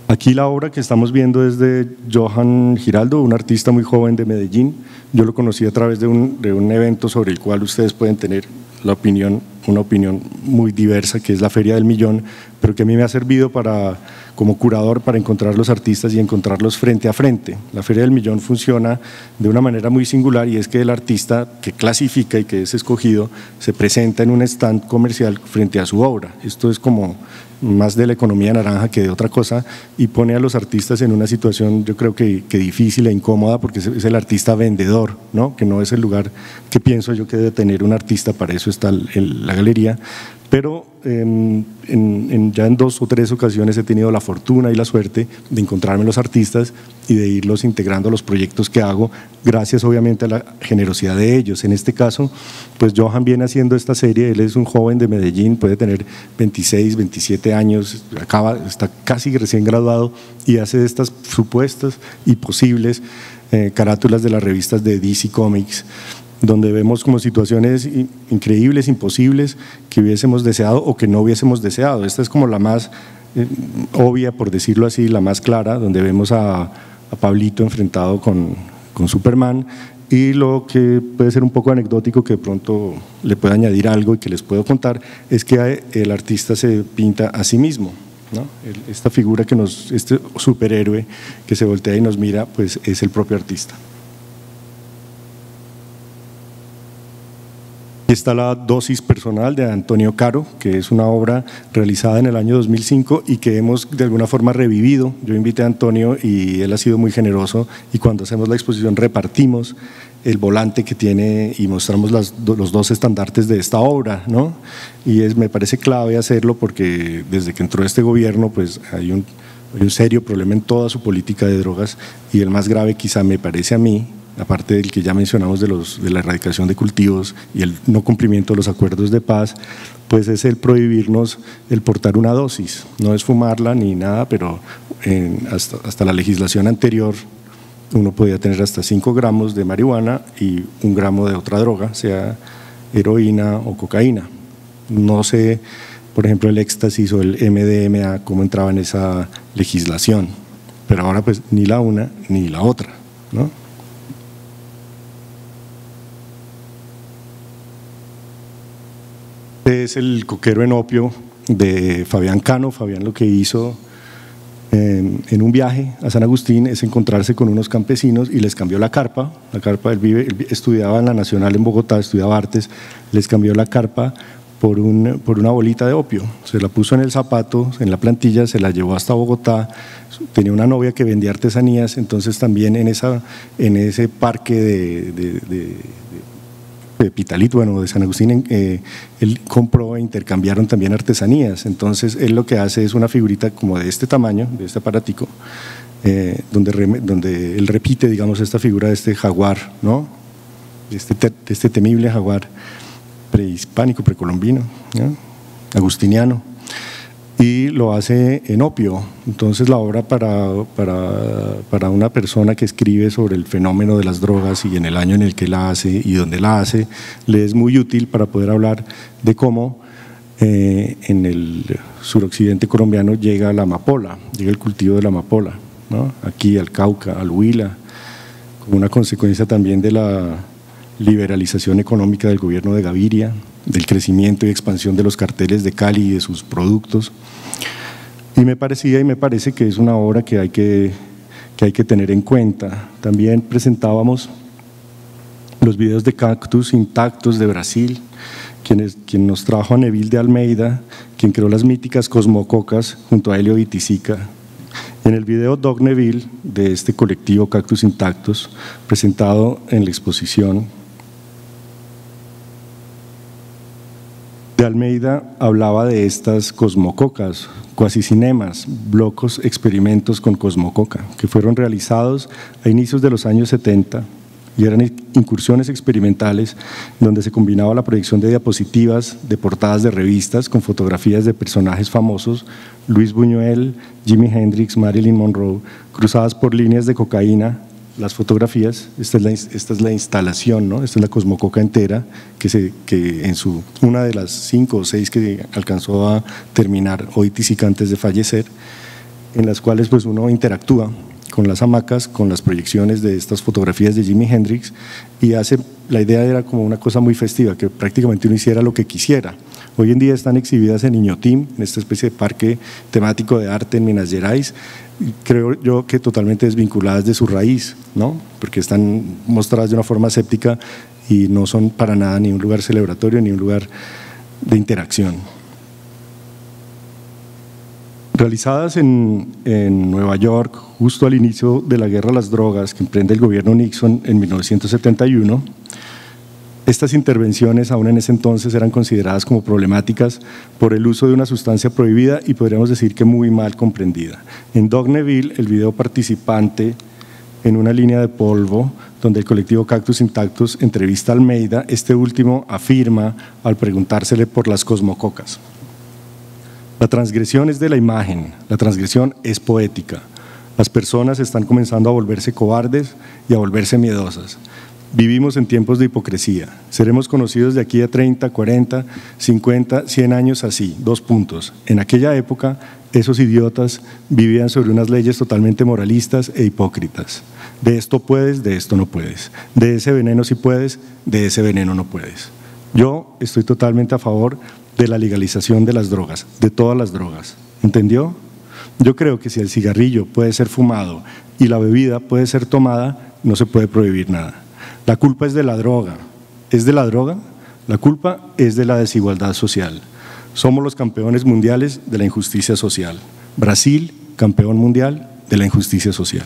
Aquí la obra que estamos viendo es de Johan Giraldo, un artista muy joven de Medellín. Yo lo conocí a través de un evento sobre el cual ustedes pueden tener una opinión muy diversa, que es la Feria del Millón, pero que a mí me ha servido como curador para encontrar los artistas y encontrarlos frente a frente. La Feria del Millón funciona de una manera muy singular y es que el artista que clasifica y que es escogido se presenta en un stand comercial frente a su obra. Esto es como más de la economía naranja que de otra cosa y pone a los artistas en una situación yo creo que difícil e incómoda porque es el artista vendedor, ¿no? Que no es el lugar que pienso yo que debe tener un artista, para eso está la galería, Pero ya en 2 o 3 ocasiones he tenido la fortuna y la suerte de encontrarme los artistas y de irlos integrando a los proyectos que hago, gracias obviamente a la generosidad de ellos. En este caso, pues Johan viene haciendo esta serie, él es un joven de Medellín, puede tener 26, 27 años, está casi recién graduado y hace estas supuestas y posibles carátulas de las revistas de DC Comics, donde vemos como situaciones increíbles, imposibles, que hubiésemos deseado o que no hubiésemos deseado. Esta es como la más obvia, por decirlo así, la más clara, donde vemos a Pablito enfrentado con Superman, y lo que puede ser un poco anecdótico, que de pronto le puedo añadir algo y que les puedo contar, es que el artista se pinta a sí mismo, ¿no? Esta figura este superhéroe que se voltea y nos mira, pues es el propio artista. Está la dosis personal de Antonio Caro, que es una obra realizada en el año 2005 y que hemos de alguna forma revivido. Yo invité a Antonio y él ha sido muy generoso, y cuando hacemos la exposición repartimos el volante que tiene y mostramos los 2 estandartes de esta obra, ¿no? Y me parece clave hacerlo porque desde que entró este gobierno pues hay un serio problema en toda su política de drogas, y el más grave quizá me parece a mí, aparte del que ya mencionamos de la erradicación de cultivos y el no cumplimiento de los acuerdos de paz, pues es el prohibirnos el portar una dosis. No es fumarla ni nada, pero hasta la legislación anterior uno podía tener hasta 5 gramos de marihuana y 1 gramo de otra droga, sea heroína o cocaína. No sé, por ejemplo, el éxtasis o el MDMA, cómo entraba en esa legislación, pero ahora pues ni la una ni la otra, ¿no? Es el coquero en opio de Fabián Cano. Fabián lo que hizo en un viaje a San Agustín es encontrarse con unos campesinos y les cambió la carpa. Él estudiaba en la Nacional en Bogotá, estudiaba artes, les cambió la carpa por una bolita de opio. Se la puso en el zapato, en la plantilla, se la llevó hasta Bogotá. Tenía una novia que vendía artesanías, entonces también en ese parque de Pitalito, bueno, de San Agustín, él compró e intercambiaron también artesanías. Entonces él lo que hace es una figurita como de este tamaño, de este aparatico, donde él repite, digamos, esta figura de este jaguar, ¿no? De este temible jaguar prehispánico, precolombino, ¿no? Agustiniano, y lo hace en opio. Entonces la obra para una persona que escribe sobre el fenómeno de las drogas y en el año en el que la hace y donde la hace, le es muy útil para poder hablar de cómo en el suroccidente colombiano llega la amapola, llega el cultivo de la amapola, ¿no? Aquí al Cauca, al Huila, como una consecuencia también de la liberalización económica del gobierno de Gaviria, del crecimiento y expansión de los carteles de Cali y de sus productos. Y me parece que es una obra que hay que tener en cuenta. También presentábamos los videos de Cactus Intactos de Brasil, quien nos trajo a Neville de Almeida, quien creó las míticas cosmococas junto a Helio Viticica. En el video Doc Neville de este colectivo Cactus Intactos, presentado en la exposición, de Almeida hablaba de estas cosmococas, cuasicinemas, blocos experimentos con cosmococa, que fueron realizados a inicios de los años 70 y eran incursiones experimentales donde se combinaba la proyección de diapositivas de portadas de revistas con fotografías de personajes famosos, Luis Buñuel, Jimi Hendrix, Marilyn Monroe, cruzadas por líneas de cocaína. Las fotografías, esta es la instalación, ¿no? Esta es la cosmococa entera, que en una de las 5 o 6 que alcanzó a terminar Oiticica antes de fallecer, en las cuales pues uno interactúa con las hamacas, con las proyecciones de estas fotografías de Jimi Hendrix, y la idea era como una cosa muy festiva, que prácticamente uno hiciera lo que quisiera. Hoy en día están exhibidas en Inhotim, en esta especie de parque temático de arte en Minas Gerais, creo yo que totalmente desvinculadas de su raíz, ¿no? Porque están mostradas de una forma escéptica y no son para nada ni un lugar celebratorio ni un lugar de interacción. Realizadas en Nueva York, justo al inicio de la guerra a las drogas que emprende el gobierno Nixon en 1971, Estas intervenciones, aún en ese entonces, eran consideradas como problemáticas por el uso de una sustancia prohibida y podríamos decir que muy mal comprendida. En Doggerville, el video participante en una línea de polvo, donde el colectivo Cactus Intactus entrevista a Almeida, este último afirma al preguntársele por las cosmococas: la transgresión es de la imagen, la transgresión es poética. Las personas están comenzando a volverse cobardes y a volverse miedosas. Vivimos en tiempos de hipocresía. Seremos conocidos de aquí a 30, 40, 50, 100 años así. 2 puntos. En aquella época, esos idiotas vivían sobre unas leyes totalmente moralistas e hipócritas. De esto puedes, de esto no puedes. De ese veneno sí puedes, de ese veneno no puedes. Yo estoy totalmente a favor de la legalización de las drogas, de todas las drogas. ¿Entendió? Yo creo que si el cigarrillo puede ser fumado y la bebida puede ser tomada, no se puede prohibir nada. La culpa es de la droga. ¿Es de la droga? La culpa es de la desigualdad social. Somos los campeones mundiales de la injusticia social. Brasil, campeón mundial de la injusticia social.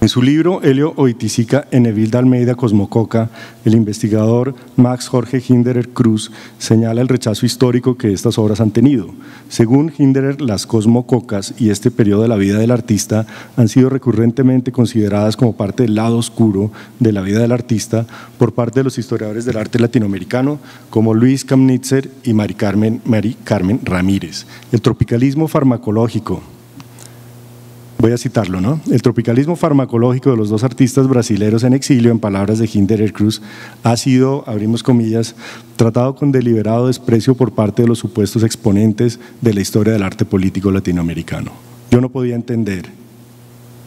En su libro Helio Oiticica en Neville de Almeida Cosmococa, el investigador Max Jorge Hinderer Cruz señala el rechazo histórico que estas obras han tenido. Según Hinderer, las cosmococas y este periodo de la vida del artista han sido recurrentemente consideradas como parte del lado oscuro de la vida del artista por parte de los historiadores del arte latinoamericano como Luis Kamnitzer y Mari Carmen Ramírez. El tropicalismo farmacológico, voy a citarlo, ¿no? El tropicalismo farmacológico de los dos artistas brasileños en exilio, en palabras de Hinderer Cruz, ha sido, abrimos comillas, tratado con deliberado desprecio por parte de los supuestos exponentes de la historia del arte político latinoamericano. Yo no podía entender,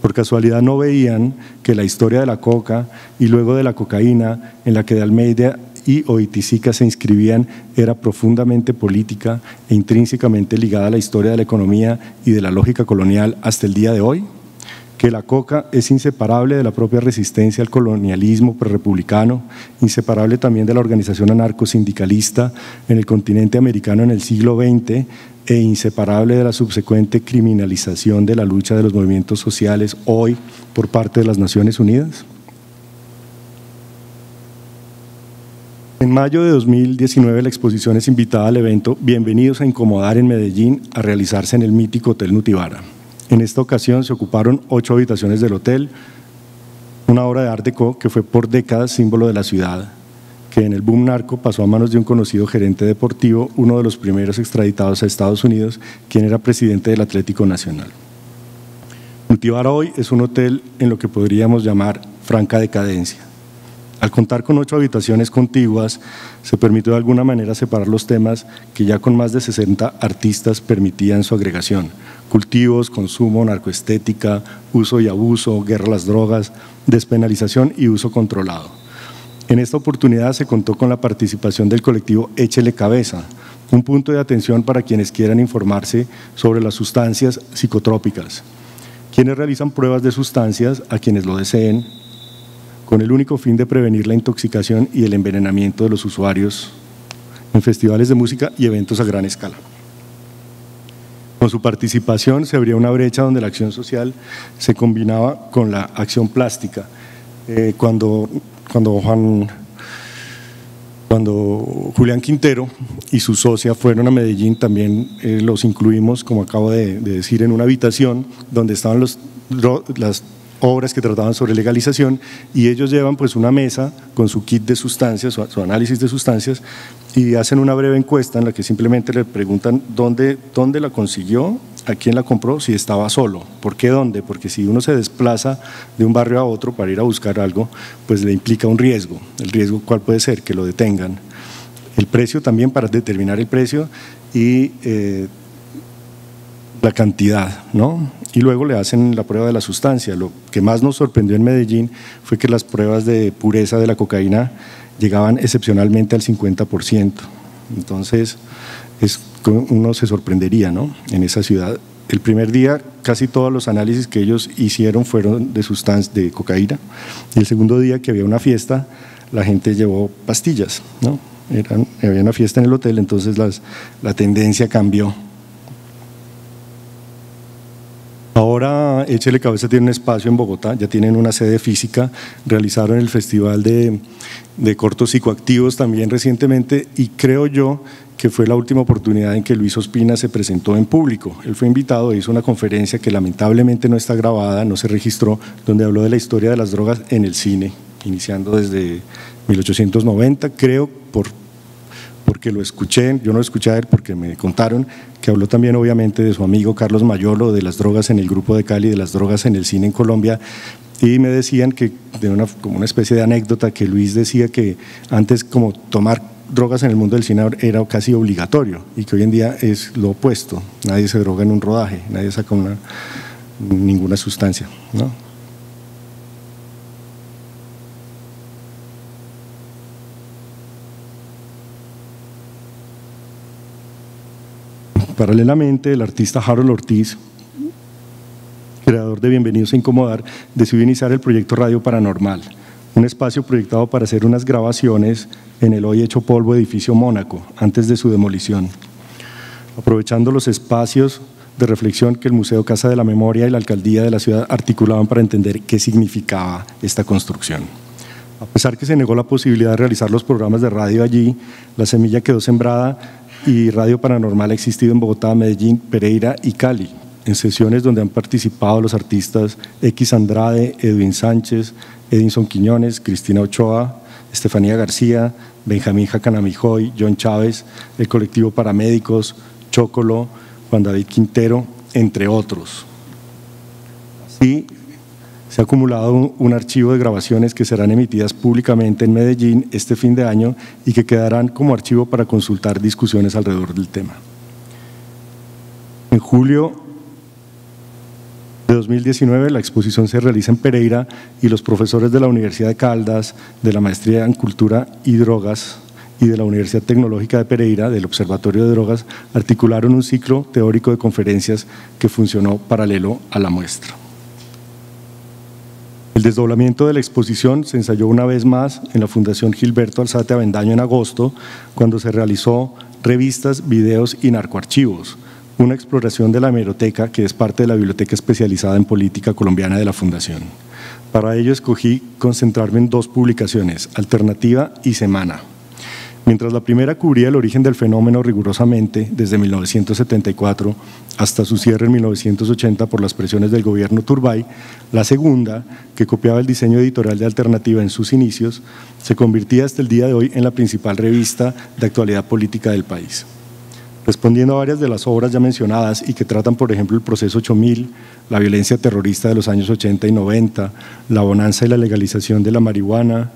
por casualidad no veían que la historia de la coca y luego de la cocaína, en la que de Almeida y Oiticica se inscribían, era profundamente política e intrínsecamente ligada a la historia de la economía y de la lógica colonial hasta el día de hoy, que la coca es inseparable de la propia resistencia al colonialismo prerepublicano, inseparable también de la organización anarcosindicalista en el continente americano en el siglo XX e inseparable de la subsecuente criminalización de la lucha de los movimientos sociales hoy por parte de las Naciones Unidas. En mayo de 2019 la exposición es invitada al evento Bienvenidos a Incomodar en Medellín a realizarse en el mítico Hotel Nutibara. En esta ocasión se ocuparon 8 habitaciones del hotel, una obra de Art Deco que fue por décadas símbolo de la ciudad, que en el boom narco pasó a manos de un conocido gerente deportivo, uno de los primeros extraditados a Estados Unidos, quien era presidente del Atlético Nacional. Nutibara hoy es un hotel en lo que podríamos llamar franca decadencia. Al contar con 8 habitaciones contiguas, se permitió de alguna manera separar los temas que ya con más de 60 artistas permitían su agregación: cultivos, consumo, narcoestética, uso y abuso, guerra a las drogas, despenalización y uso controlado. En esta oportunidad se contó con la participación del colectivo Échele Cabeza, un punto de atención para quienes quieran informarse sobre las sustancias psicotrópicas, quienes realizan pruebas de sustancias a quienes lo deseen, con el único fin de prevenir la intoxicación y el envenenamiento de los usuarios en festivales de música y eventos a gran escala. Con su participación se abría una brecha donde la acción social se combinaba con la acción plástica. Cuando Julián Quintero y su socia fueron a Medellín, también los incluimos, como acabo de decir, en una habitación donde estaban las obras que trataban sobre legalización, y ellos llevan pues una mesa con su kit de sustancias, su análisis de sustancias, y hacen una breve encuesta en la que simplemente le preguntan dónde la consiguió, a quién la compró, si estaba solo. ¿Por qué dónde? Porque si uno se desplaza de un barrio a otro para ir a buscar algo, pues le implica un riesgo. ¿El riesgo cuál puede ser? Que lo detengan. El precio también, para determinar el precio, y la cantidad, ¿no? Y luego le hacen la prueba de la sustancia. Lo que más nos sorprendió en Medellín fue que las pruebas de pureza de la cocaína llegaban excepcionalmente al 50%. Entonces, uno se sorprendería, ¿no? En esa ciudad. El primer día casi todos los análisis que ellos hicieron fueron de cocaína, y el segundo día, que había una fiesta, la gente llevó pastillas, ¿no? Había una fiesta en el hotel, entonces la tendencia cambió. Ahora Bogotá, Échele Cabeza tiene un espacio en Bogotá, ya tienen una sede física, realizaron el Festival de Cortos Psicoactivos también recientemente y creo yo que fue la última oportunidad en que Luis Ospina se presentó en público. Él fue invitado, hizo una conferencia que lamentablemente no está grabada, no se registró, donde habló de la historia de las drogas en el cine, iniciando desde 1890, creo, porque lo escuché, yo no lo escuché a él porque me contaron que habló también obviamente de su amigo Carlos Mayolo, de las drogas en el Grupo de Cali, de las drogas en el cine en Colombia, y me decían que, como una especie de anécdota, que Luis decía que antes como tomar drogas en el mundo del cine era casi obligatorio y que hoy en día es lo opuesto, nadie se droga en un rodaje, nadie saca ninguna sustancia, ¿no? Paralelamente, el artista Harold Ortiz, creador de Bienvenidos a Incomodar, decidió iniciar el proyecto Radio Paranormal, un espacio proyectado para hacer unas grabaciones en el hoy hecho polvo edificio Mónaco, antes de su demolición, aprovechando los espacios de reflexión que el Museo Casa de la Memoria y la Alcaldía de la ciudad articulaban para entender qué significaba esta construcción. A pesar que se negó la posibilidad de realizar los programas de radio allí, la semilla quedó sembrada y Radio Paranormal ha existido en Bogotá, Medellín, Pereira y Cali, en sesiones donde han participado los artistas X Andrade, Edwin Sánchez, Edinson Quiñones, Cristina Ochoa, Estefanía García, Benjamín Jacanamijoy, John Chávez, el colectivo Paramédicos, Chocolo, Juan David Quintero, entre otros. Así se ha acumulado un archivo de grabaciones que serán emitidas públicamente en Medellín este fin de año y que quedarán como archivo para consultar discusiones alrededor del tema. En julio de 2019 la exposición se realiza en Pereira y los profesores de la Universidad de Caldas, de la Maestría en Cultura y Drogas y de la Universidad Tecnológica de Pereira, del Observatorio de Drogas, articularon un ciclo teórico de conferencias que funcionó paralelo a la muestra. El desdoblamiento de la exposición se ensayó una vez más en la Fundación Gilberto Alzate Avendaño en agosto, cuando se realizó revistas, videos y narcoarchivos, una exploración de la hemeroteca que es parte de la Biblioteca Especializada en Política Colombiana de la Fundación. Para ello escogí concentrarme en dos publicaciones, Alternativa y Semana. Mientras la primera cubría el origen del fenómeno rigurosamente desde 1974 hasta su cierre en 1980 por las presiones del gobierno Turbay, la segunda, que copiaba el diseño editorial de Alternativa en sus inicios, se convertía hasta el día de hoy en la principal revista de actualidad política del país. Respondiendo a varias de las obras ya mencionadas y que tratan, por ejemplo, el proceso 8000, la violencia terrorista de los años 80 y 90, la bonanza y la legalización de la marihuana,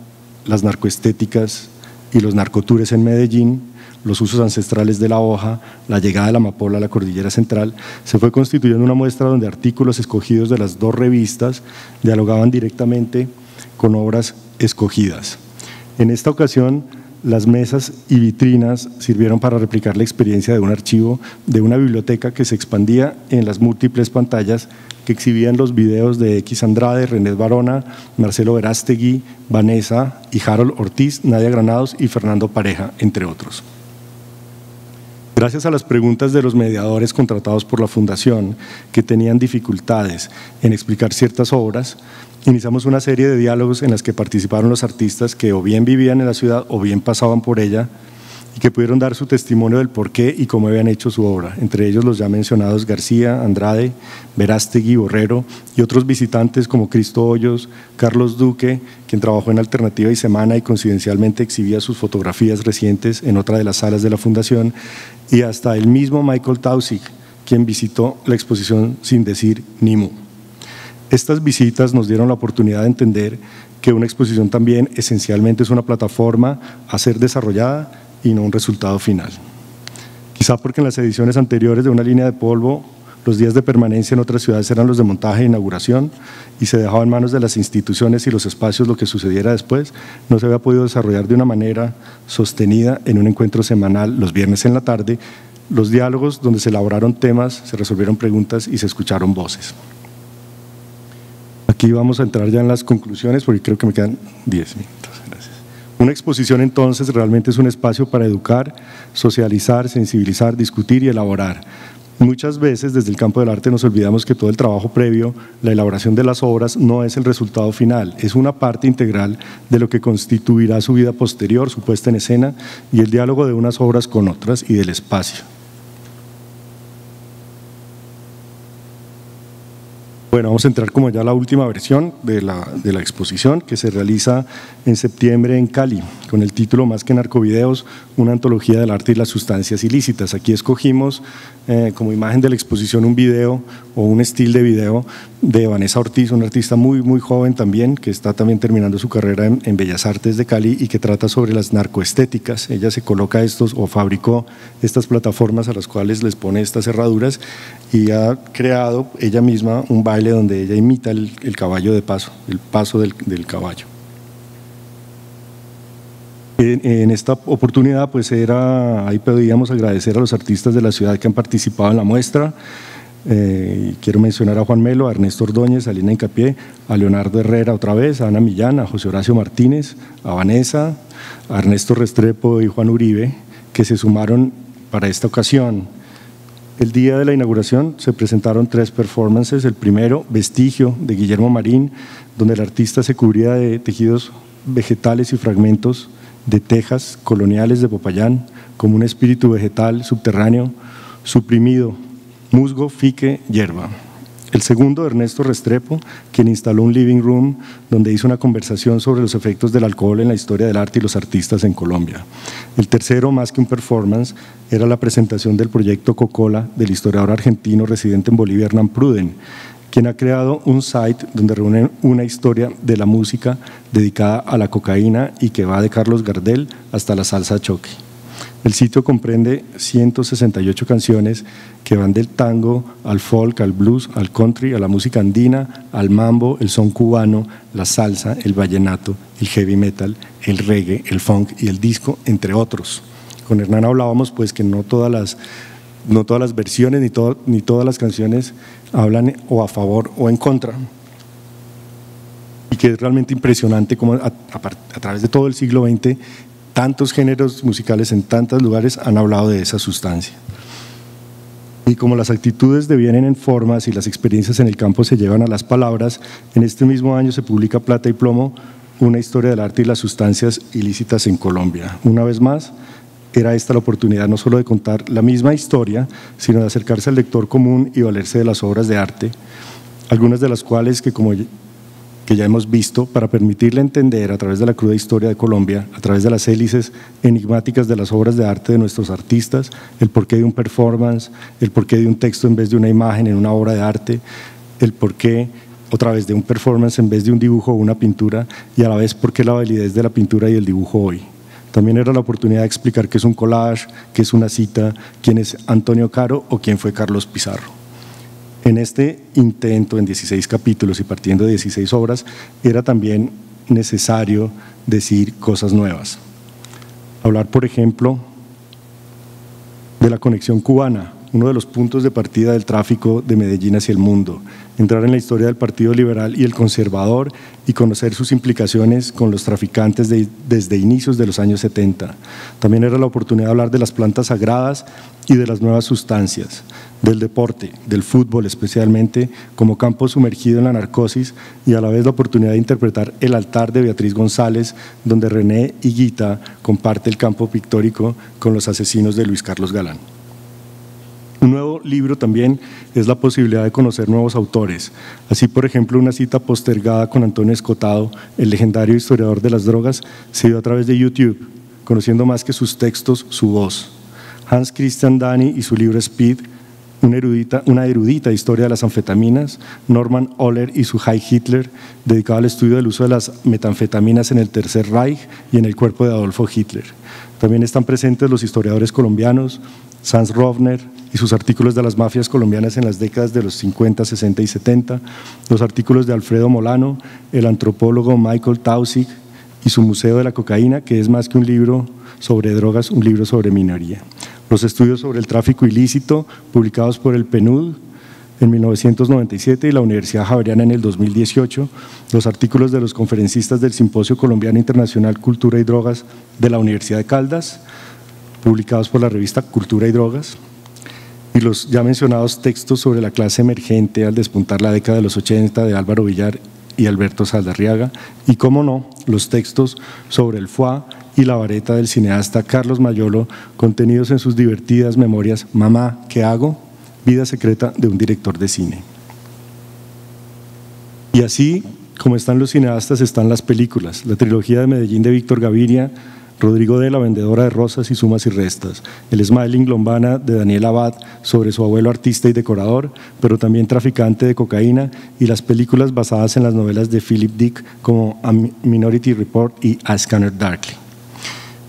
las narcoestéticas y los narcotures en Medellín, los usos ancestrales de la hoja, la llegada de la amapola a la cordillera central, se fue constituyendo una muestra donde artículos escogidos de las dos revistas dialogaban directamente con obras escogidas. En esta ocasión, las mesas y vitrinas sirvieron para replicar la experiencia de un archivo de una biblioteca que se expandía en las múltiples pantallas que exhibían los videos de X Andrade, René Barona, Marcelo Verástegui, Vanessa y Harold Ortiz, Nadia Granados y Fernando Pareja, entre otros. Gracias a las preguntas de los mediadores contratados por la Fundación, que tenían dificultades en explicar ciertas obras, iniciamos una serie de diálogos en las que participaron los artistas que o bien vivían en la ciudad o bien pasaban por ella y que pudieron dar su testimonio del por qué y cómo habían hecho su obra, entre ellos los ya mencionados García, Andrade, Verástegui, Borrero y otros visitantes como Cristo Hoyos, Carlos Duque, quien trabajó en Alternativa y Semana y coincidencialmente exhibía sus fotografías recientes en otra de las salas de la Fundación, y hasta el mismo Michael Tausig, quien visitó la exposición sin decir ni mu. Estas visitas nos dieron la oportunidad de entender que una exposición también esencialmente es una plataforma a ser desarrollada y no un resultado final. Quizá porque en las ediciones anteriores de Una línea de polvo, los días de permanencia en otras ciudades eran los de montaje e inauguración y se dejaba en manos de las instituciones y los espacios lo que sucediera después, no se había podido desarrollar de una manera sostenida en un encuentro semanal los viernes en la tarde, los diálogos donde se elaboraron temas, se resolvieron preguntas y se escucharon voces. Aquí vamos a entrar ya en las conclusiones porque creo que me quedan 10 minutos. Gracias. Una exposición entonces realmente es un espacio para educar, socializar, sensibilizar, discutir y elaborar. Muchas veces desde el campo del arte nos olvidamos que todo el trabajo previo, la elaboración de las obras, no es el resultado final, es una parte integral de lo que constituirá su vida posterior, su puesta en escena y el diálogo de unas obras con otras y del espacio. Bueno, vamos a entrar como ya a la última versión de la exposición que se realiza en septiembre en Cali, con el título Más que narcovideos, una antología del arte y las sustancias ilícitas. Aquí escogimos como imagen de la exposición un video o un estilo de video de Vanessa Ortiz, una artista muy joven también, que está también terminando su carrera en Bellas Artes de Cali y que trata sobre las narcoestéticas. Ella se coloca estos o fabricó estas plataformas a las cuales les pone estas herraduras y ha creado ella misma un baile donde ella imita el caballo de paso, el paso del caballo. En esta oportunidad pues ahí podíamos agradecer a los artistas de la ciudad que han participado en la muestra. Quiero mencionar a Juan Melo, a Ernesto Ordóñez, a Lina Incapié, a Leonardo Herrera otra vez, a Ana Millán, a José Horacio Martínez, a Vanessa, a Ernesto Restrepo y Juan Uribe, que se sumaron para esta ocasión. El día de la inauguración se presentaron 3 performances. El primero, Vestigio, de Guillermo Marín, donde el artista se cubría de tejidos vegetales y fragmentos de tejas coloniales de Popayán, como un espíritu vegetal subterráneo suprimido, musgo, fique, hierba. El segundo, Ernesto Restrepo, quien instaló un living room donde hizo una conversación sobre los efectos del alcohol en la historia del arte y los artistas en Colombia. El tercero, más que un performance, era la presentación del proyecto Cocola del historiador argentino residente en Bolivia, Hernán Pruden, quien ha creado un site donde reúne una historia de la música dedicada a la cocaína y que va de Carlos Gardel hasta la salsa choque. El sitio comprende 168 canciones que van del tango al folk, al blues, al country, a la música andina, al mambo, el son cubano, la salsa, el vallenato, el heavy metal, el reggae, el funk y el disco, entre otros. Con Hernán hablábamos pues que no todas las versiones ni todas las canciones hablan o a favor o en contra, y que es realmente impresionante como a través de todo el siglo XX tantos géneros musicales en tantos lugares han hablado de esa sustancia. Y como las actitudes devienen en formas y las experiencias en el campo se llevan a las palabras, en este mismo año se publica Plata y Plomo, una historia del arte y las sustancias ilícitas en Colombia. Una vez más, era esta la oportunidad no solo de contar la misma historia, sino de acercarse al lector común y valerse de las obras de arte, algunas de las cuales que ya hemos visto, para permitirle entender a través de la cruda historia de Colombia, a través de las hélices enigmáticas de las obras de arte de nuestros artistas, el porqué de un performance, el porqué de un texto en vez de una imagen en una obra de arte, el porqué otra vez de un performance en vez de un dibujo o una pintura, y a la vez porqué la validez de la pintura y el dibujo hoy. También era la oportunidad de explicar qué es un collage, qué es una cita, quién es Antonio Caro o quién fue Carlos Pizarro. En este intento, en 16 capítulos y partiendo de 16 obras, era también necesario decir cosas nuevas. Hablar, por ejemplo, de la conexión cubana, uno de los puntos de partida del tráfico de Medellín hacia el mundo, entrar en la historia del Partido Liberal y el Conservador y conocer sus implicaciones con los traficantes desde inicios de los años 70. También era la oportunidad de hablar de las plantas sagradas y de las nuevas sustancias, del deporte, del fútbol especialmente, como campo sumergido en la narcosis, y a la vez la oportunidad de interpretar El altar de Beatriz González, donde René Higuita comparte el campo pictórico con los asesinos de Luis Carlos Galán. Un nuevo libro también es la posibilidad de conocer nuevos autores. Así, por ejemplo, una cita postergada con Antonio Escotado, el legendario historiador de las drogas, se dio a través de YouTube, conociendo más que sus textos, su voz. Hans Christian Dani y su libro Speed, una erudita historia de las anfetaminas, Norman Ohler y su High Hitler, dedicado al estudio del uso de las metanfetaminas en el Tercer Reich y en el cuerpo de Adolfo Hitler. También están presentes los historiadores colombianos, Sanz Rovner y sus artículos de las mafias colombianas en las décadas de los 50, 60 y 70, los artículos de Alfredo Molano, el antropólogo Michael Taussig y su Museo de la Cocaína, que es más que un libro sobre drogas, un libro sobre minería. Los estudios sobre el tráfico ilícito, publicados por el PNUD en 1997 y la Universidad Javeriana en el 2018, los artículos de los conferencistas del Simposio Colombiano Internacional Cultura y Drogas de la Universidad de Caldas, publicados por la revista Cultura y Drogas, y los ya mencionados textos sobre la clase emergente al despuntar la década de los 80 de Álvaro Villar y Alberto Saldarriaga, y cómo no, los textos sobre el foie y la vareta del cineasta Carlos Mayolo, contenidos en sus divertidas memorias Mamá, ¿qué hago?, Vida secreta de un director de cine. Y así como están los cineastas, están las películas, la trilogía de Medellín de Víctor Gaviria, Rodrigo de La vendedora de rosas y sumas y restas, el Smiling Lombana de Daniel Abad sobre su abuelo artista y decorador, pero también traficante de cocaína, y las películas basadas en las novelas de Philip Dick como A Minority Report y A Scanner Darkly.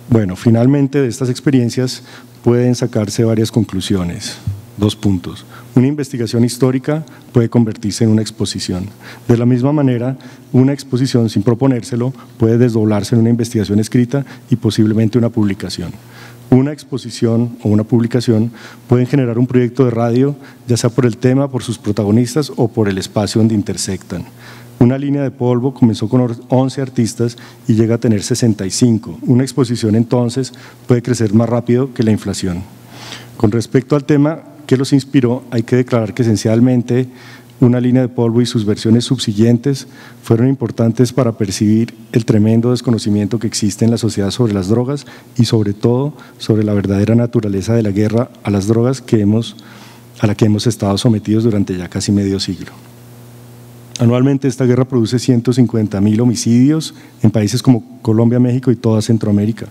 Bueno, finalmente de estas experiencias pueden sacarse varias conclusiones. 2 puntos. Una investigación histórica puede convertirse en una exposición. De la misma manera, una exposición sin proponérselo puede desdoblarse en una investigación escrita y posiblemente una publicación. Una exposición o una publicación pueden generar un proyecto de radio, ya sea por el tema, por sus protagonistas o por el espacio donde intersectan. Una línea de polvo comenzó con 11 artistas y llega a tener 65. Una exposición entonces puede crecer más rápido que la inflación. Con respecto al tema que los inspiró, hay que declarar que esencialmente Una línea de polvo y sus versiones subsiguientes fueron importantes para percibir el tremendo desconocimiento que existe en la sociedad sobre las drogas y sobre todo sobre la verdadera naturaleza de la guerra a las drogas a la que hemos estado sometidos durante ya casi medio siglo. Anualmente esta guerra produce 150.000 homicidios en países como Colombia, México y toda Centroamérica,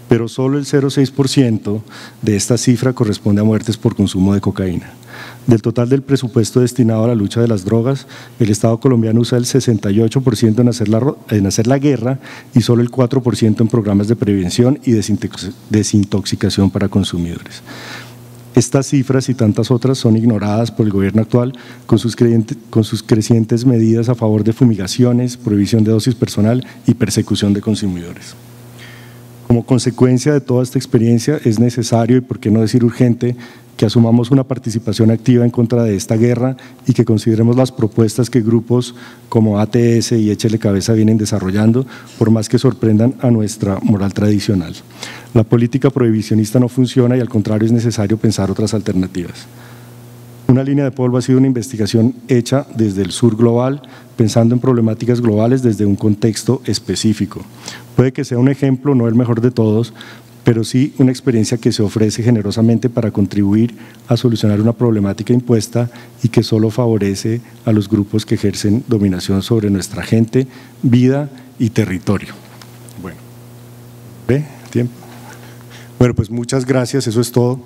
pero solo el 0,6% de esta cifra corresponde a muertes por consumo de cocaína. Del total del presupuesto destinado a la lucha de las drogas, el Estado colombiano usa el 68% en hacer la guerra y solo el 4% en programas de prevención y desintoxicación para consumidores. Estas cifras y tantas otras son ignoradas por el gobierno actual con sus crecientes medidas a favor de fumigaciones, prohibición de dosis personal y persecución de consumidores. Como consecuencia de toda esta experiencia es necesario y por qué no decir urgente que asumamos una participación activa en contra de esta guerra y que consideremos las propuestas que grupos como ATS y Échele Cabeza vienen desarrollando, por más que sorprendan a nuestra moral tradicional. La política prohibicionista no funciona y al contrario es necesario pensar otras alternativas. Una línea de polvo ha sido una investigación hecha desde el sur global, pensando en problemáticas globales desde un contexto específico. Puede que sea un ejemplo, no el mejor de todos, pero sí una experiencia que se ofrece generosamente para contribuir a solucionar una problemática impuesta y que solo favorece a los grupos que ejercen dominación sobre nuestra gente, vida y territorio. Bueno, ¿tiempo? Bueno, pues muchas gracias, eso es todo.